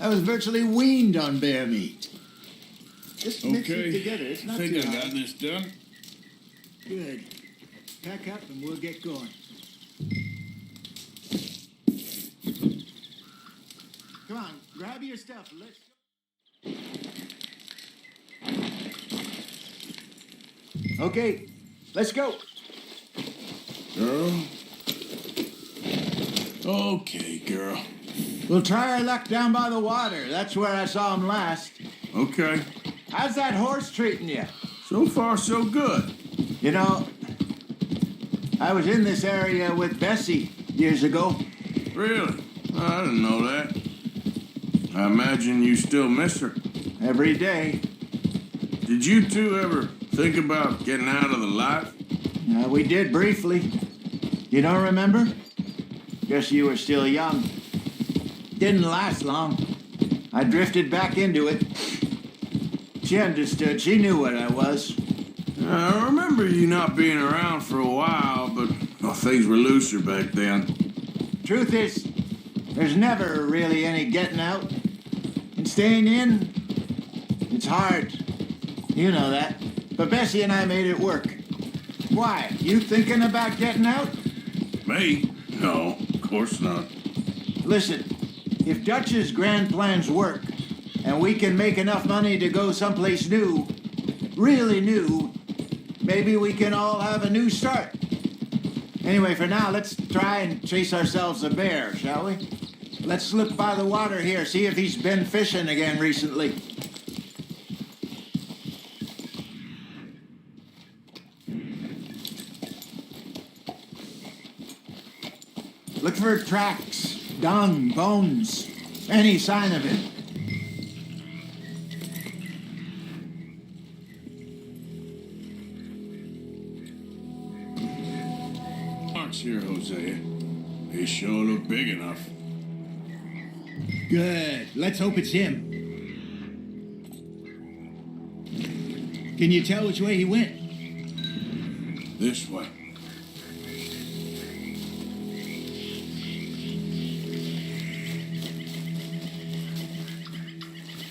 Speaker 4: I was virtually weaned on bear meat. Just mix it together. It's not
Speaker 1: I think
Speaker 4: too
Speaker 1: I
Speaker 4: hard.
Speaker 1: got this done.
Speaker 4: Good. Pack up and we'll get going. Come on, grab your stuff. Let's go. Okay, let's go.
Speaker 1: Girl. Okay, girl.
Speaker 4: We'll try our luck down by the water. That's where I saw him last.
Speaker 1: Okay.
Speaker 4: How's that horse treating you?
Speaker 1: So far, so good.
Speaker 4: You know, I was in this area with Bessie years ago.
Speaker 1: Really? I didn't know that. I imagine you still miss her.
Speaker 4: Every day.
Speaker 1: Did you two ever think about getting out of the life?
Speaker 4: We did briefly. You don't remember? Guess you were still young. Didn't last long. I drifted back into it. She understood. She knew what I was.
Speaker 1: I remember you not being around for a while, but things were looser back then.
Speaker 4: Truth is, there's never really any getting out. And staying in, It's hard. You know that. But Bessie and I made it work. Why? You thinking about getting out?
Speaker 1: Me? No, of course not.
Speaker 4: Listen, if Dutch's grand plans work, and we can make enough money to go someplace new, really new, maybe we can all have a new start. Anyway, for now, let's try and chase ourselves a bear, shall we? Let's look by the water here, see if he's been fishing again recently. Look for tracks, dung, bones, any sign of it.
Speaker 1: Mark's here, Hosea. They sure look big enough.
Speaker 4: Good. Let's hope it's him. Can you tell which way he went?
Speaker 1: This way.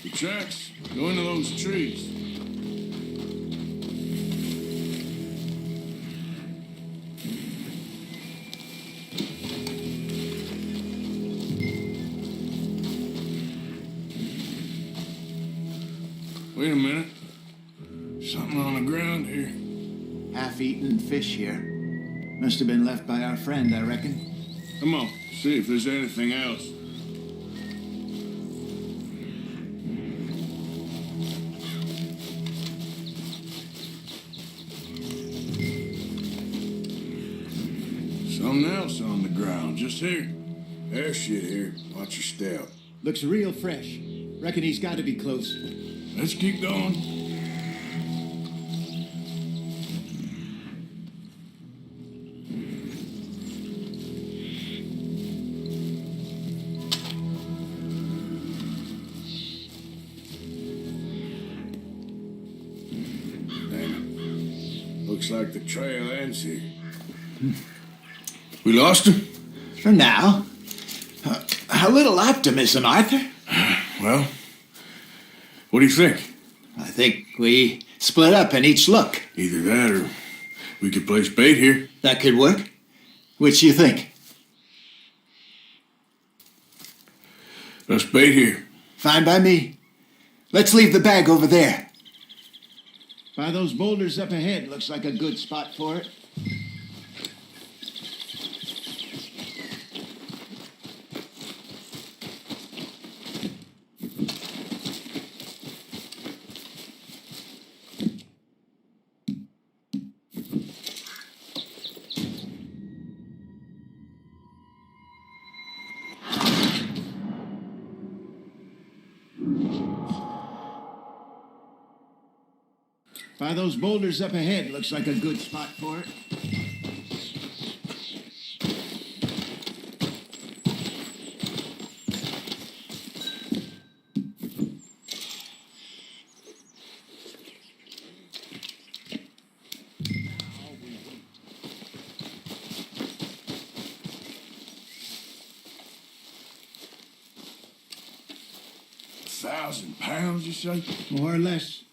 Speaker 1: The tracks go into those trees. Wait a minute. Something on the ground here.
Speaker 4: Half-eaten fish here. Must have been left by our friend, I reckon.
Speaker 1: Come on, see if there's anything else. Something else on the ground, just here. There's shit here. Watch your step.
Speaker 4: Looks real fresh. Reckon he's got to be close.
Speaker 1: Let's keep going. Looks like the trail ends here. We lost him?
Speaker 4: For now. A little optimism, Arthur.
Speaker 1: Well, what do you think?
Speaker 4: I think we split up and each look.
Speaker 1: Either that or we could place bait here.
Speaker 4: That could work. Which you think?
Speaker 1: Let's bait here.
Speaker 4: Fine by me. Let's leave the bag over there. By those boulders up ahead, looks like a good spot for it. By those boulders up ahead, looks like a good spot for it.
Speaker 1: £1,000, you say?
Speaker 4: More or less.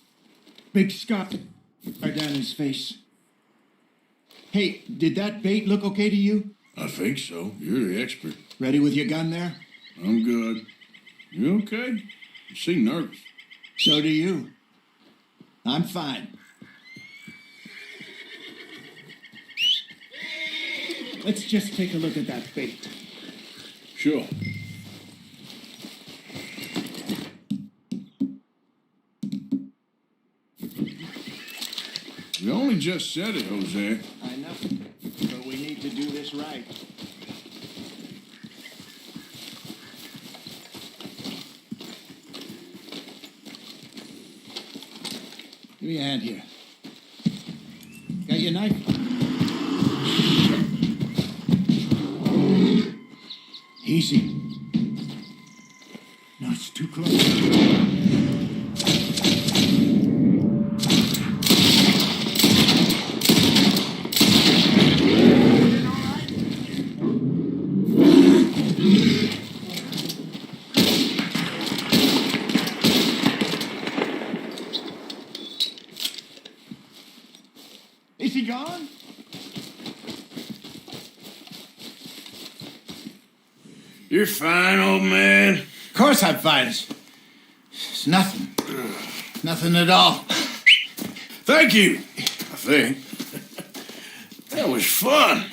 Speaker 4: Big scuff right down his face. Hey, did that bait look okay to you?
Speaker 1: I think so. You're the expert.
Speaker 4: Ready with your gun there?
Speaker 1: I'm good. You okay? You seem nervous.
Speaker 4: So do you. I'm fine. Let's just take a look at that bait.
Speaker 1: Sure. You only just said it, Jose.
Speaker 4: I know, but we need to do this right. Give me a hand here. Got your knife? Easy. No, it's too close. he gone?
Speaker 1: You're fine, old man.
Speaker 4: Of course I'm fine. It's nothing. Nothing at all.
Speaker 1: Thank you, I think. That was fun.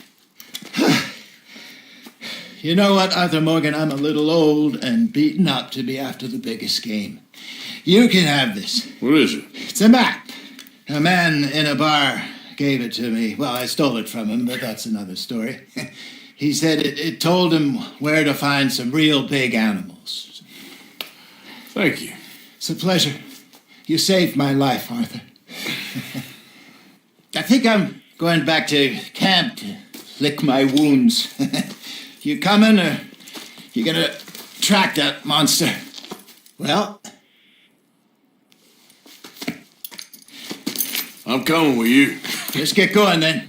Speaker 4: You know what, Arthur Morgan? I'm a little old and beaten up to be after the biggest game. You can have this.
Speaker 1: What is it?
Speaker 4: It's a map. A man in a bar gave it to me. Well, I stole it from him, but that's another story. He said it told him where to find some real big animals.
Speaker 1: Thank you.
Speaker 4: It's a pleasure. You saved my life, Arthur. I think I'm going back to camp to lick my wounds. You coming, or you gonna track that monster? Well,
Speaker 1: I'm coming with you.
Speaker 4: Just get going then.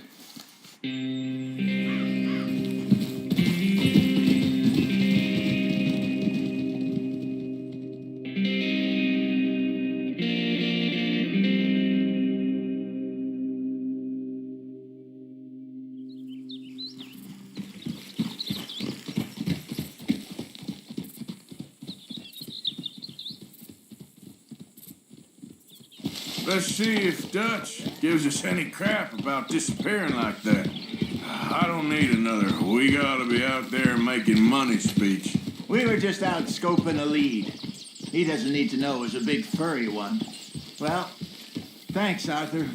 Speaker 1: Let's see if Dutch gives us any crap about disappearing like that. I don't need another "we gotta be out there making money" speech.
Speaker 4: We were just out scoping a lead. He doesn't need to know it was a big furry one. Well, thanks, Arthur.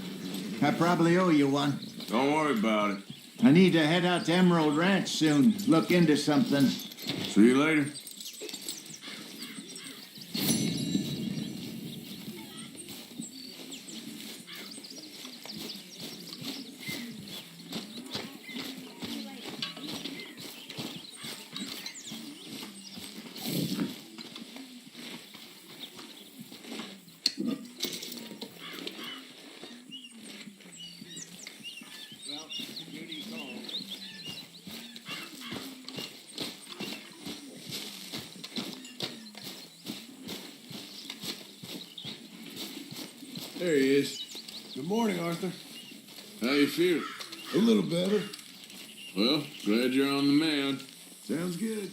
Speaker 4: I probably owe you one.
Speaker 1: Don't worry about it.
Speaker 4: I need to head out to Emerald Ranch soon. Look into something.
Speaker 1: See you later.
Speaker 18: There he is. Good morning, Arthur.
Speaker 1: How you feel?
Speaker 18: A little better.
Speaker 1: Well, glad you're on the mend.
Speaker 18: Sounds good.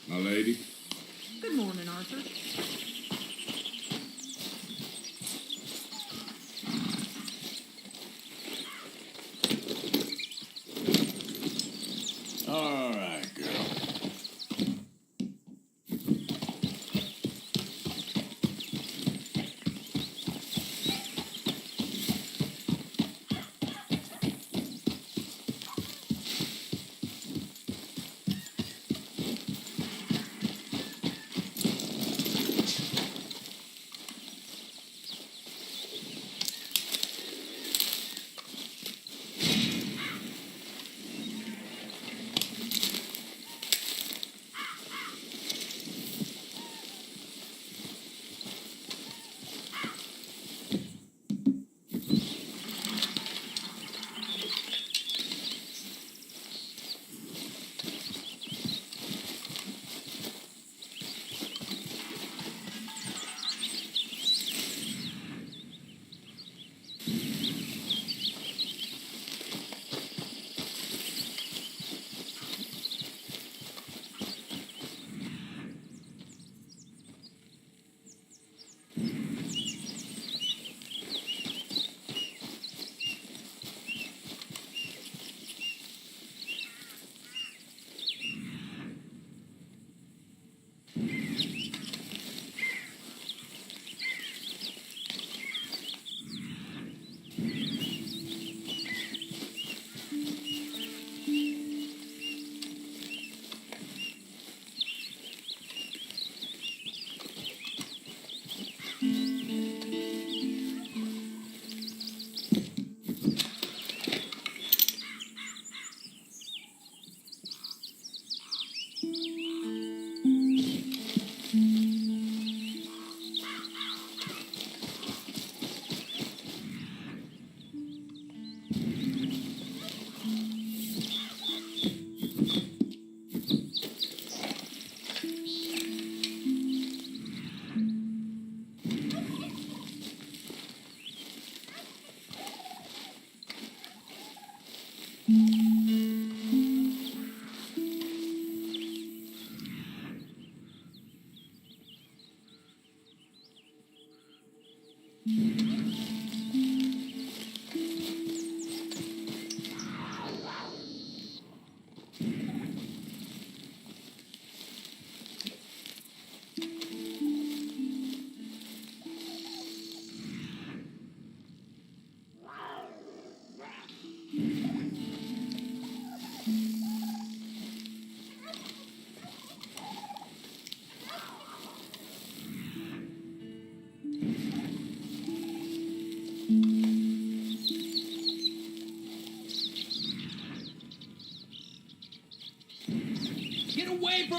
Speaker 1: My lady.
Speaker 17: Good morning, Arthur.
Speaker 1: All right, girl.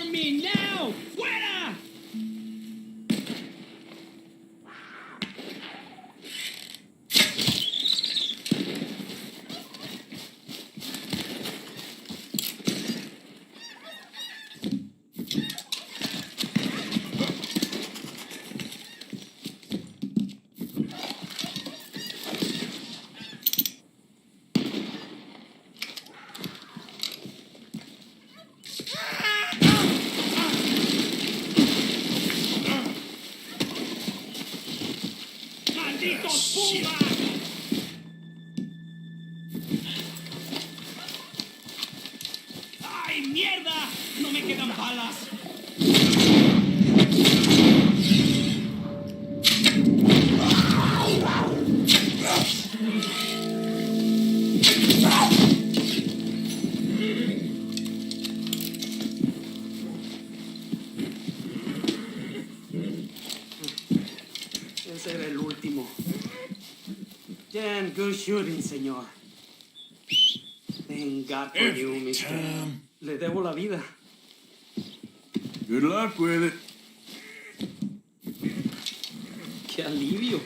Speaker 9: for me now! Fuera! ¡Malditos pumas! ¡Ay, mierda! ¡No me quedan balas!
Speaker 19: Ese era el último. Damn good shooting, señor. Thank God for you, mister. Le debo la vida.
Speaker 18: Good luck with it.
Speaker 19: Qué alivio.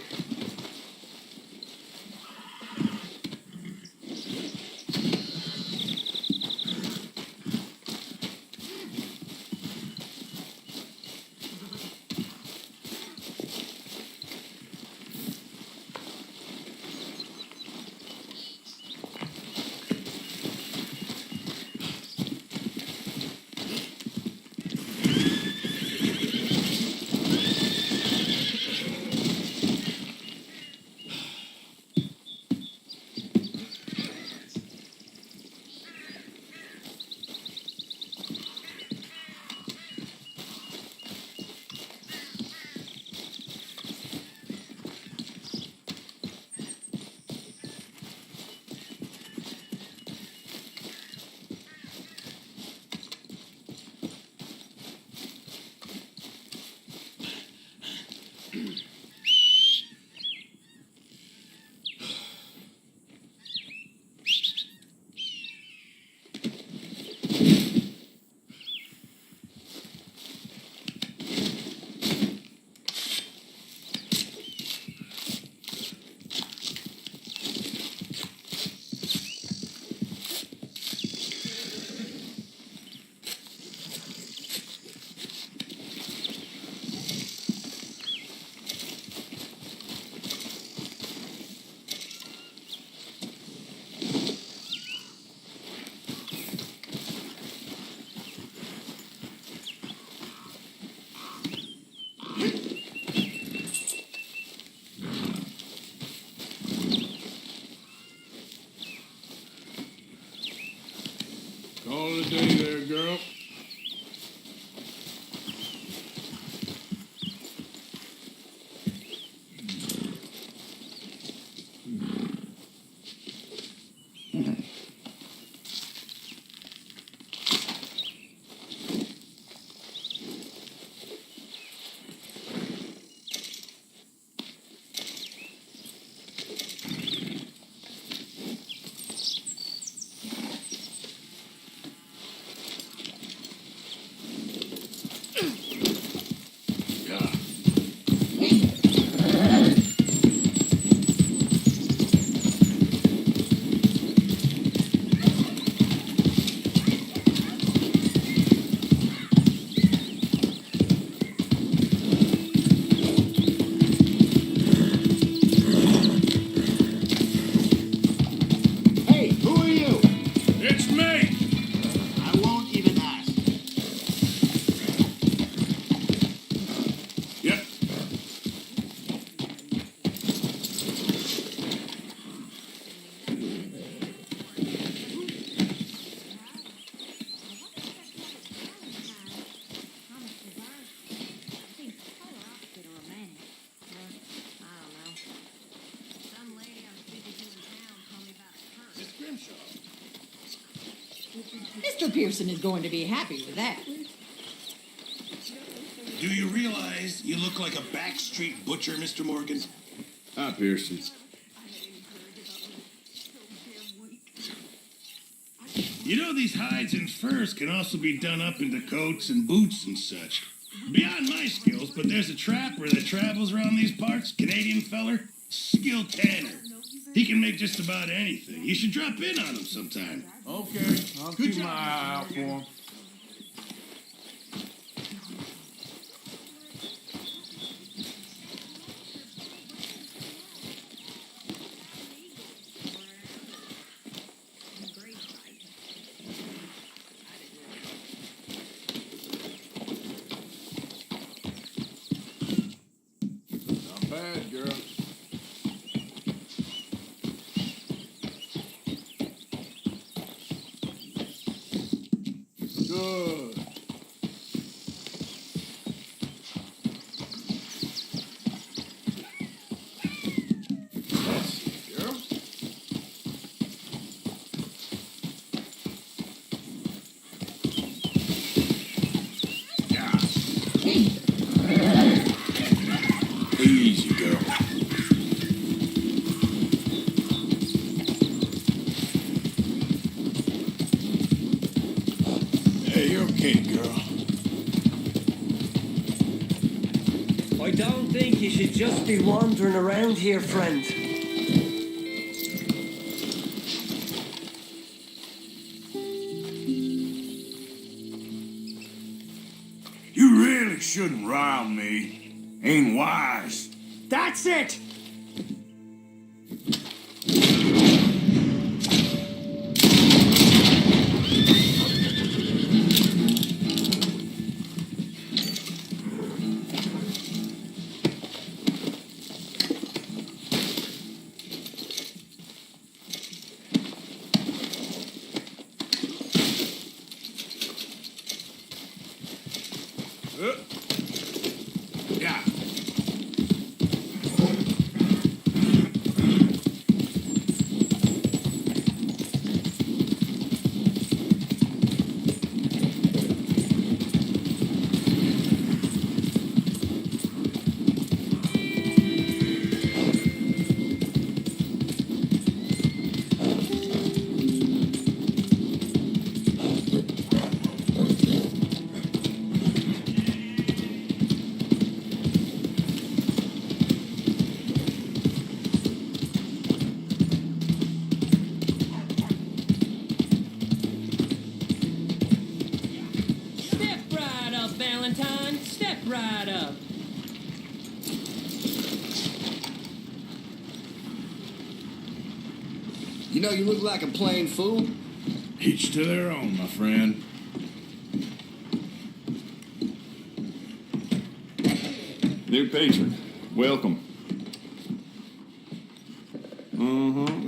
Speaker 1: Call it a day there, girl.
Speaker 4: Hey, who are you?
Speaker 1: It's me!
Speaker 4: I won't even ask.
Speaker 1: Yep.
Speaker 17: Mr. Pearson is going to be happy with that.
Speaker 12: Do you realize you look like a backstreet butcher, Mr. Morgan?
Speaker 1: Hi, Pearson.
Speaker 12: You know, these hides and furs can also be done up into coats and boots and such. Beyond my skills, but there's a trapper that travels around these parts, Canadian feller, skilled tanner. He can make just about anything. You should drop in on him sometime.
Speaker 1: Okay, I'll
Speaker 12: Good
Speaker 1: keep
Speaker 12: job.
Speaker 1: my eye out for him. Not bad, girl. Good. That's it, girl. Yeah. Easy, girl. Hey, you're okay, girl.
Speaker 19: I don't think you should just be wandering around here, friend.
Speaker 1: You really shouldn't rile me. Ain't wise.
Speaker 19: That's it!
Speaker 1: Yeah.
Speaker 17: Step right up, Valentine. Step right up.
Speaker 20: You know, you look like a plain fool.
Speaker 1: Each to their own, my friend.
Speaker 21: New patron, welcome.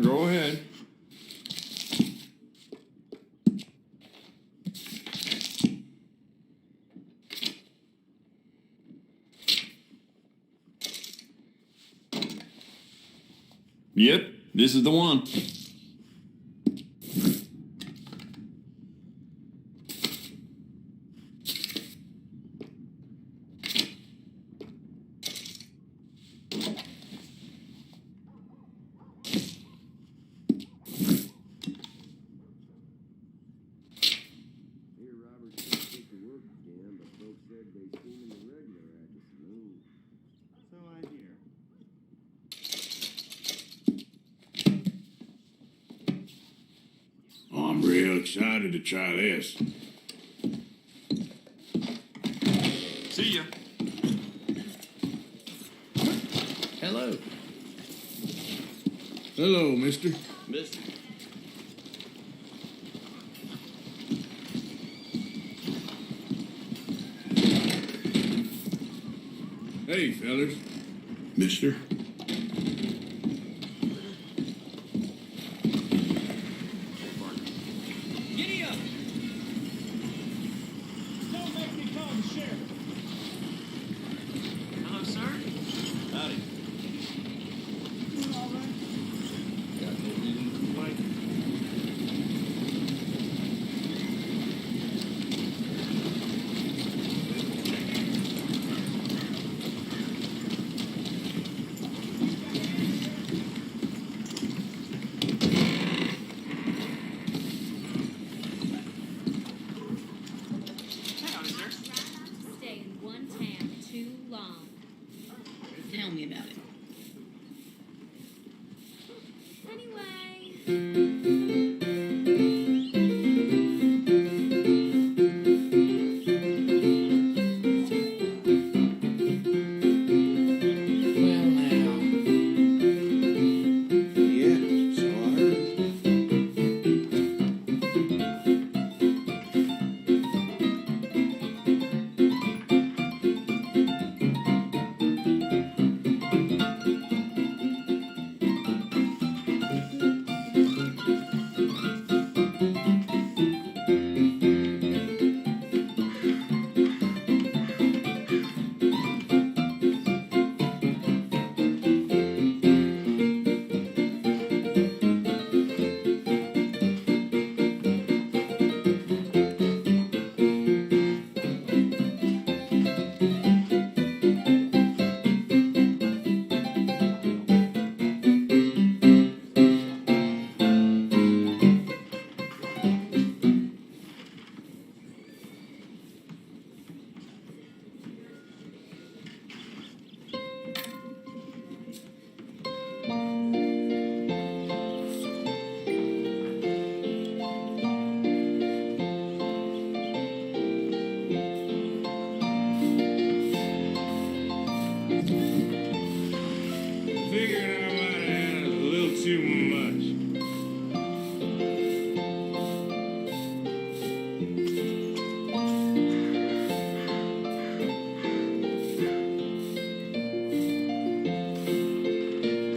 Speaker 21: Go ahead. Yep, this is the one.
Speaker 1: Oh, I'm real excited to try this.
Speaker 21: See ya.
Speaker 2: Hello.
Speaker 1: Hello, mister.
Speaker 21: Mister.
Speaker 1: Hey, fellas. Mister.
Speaker 9: Giddy up! Don't make me call the sheriff.
Speaker 19: Hello, sir.
Speaker 21: Howdy.
Speaker 9: Doing all right?
Speaker 21: Got no reason to complain.
Speaker 8: Tell me about it.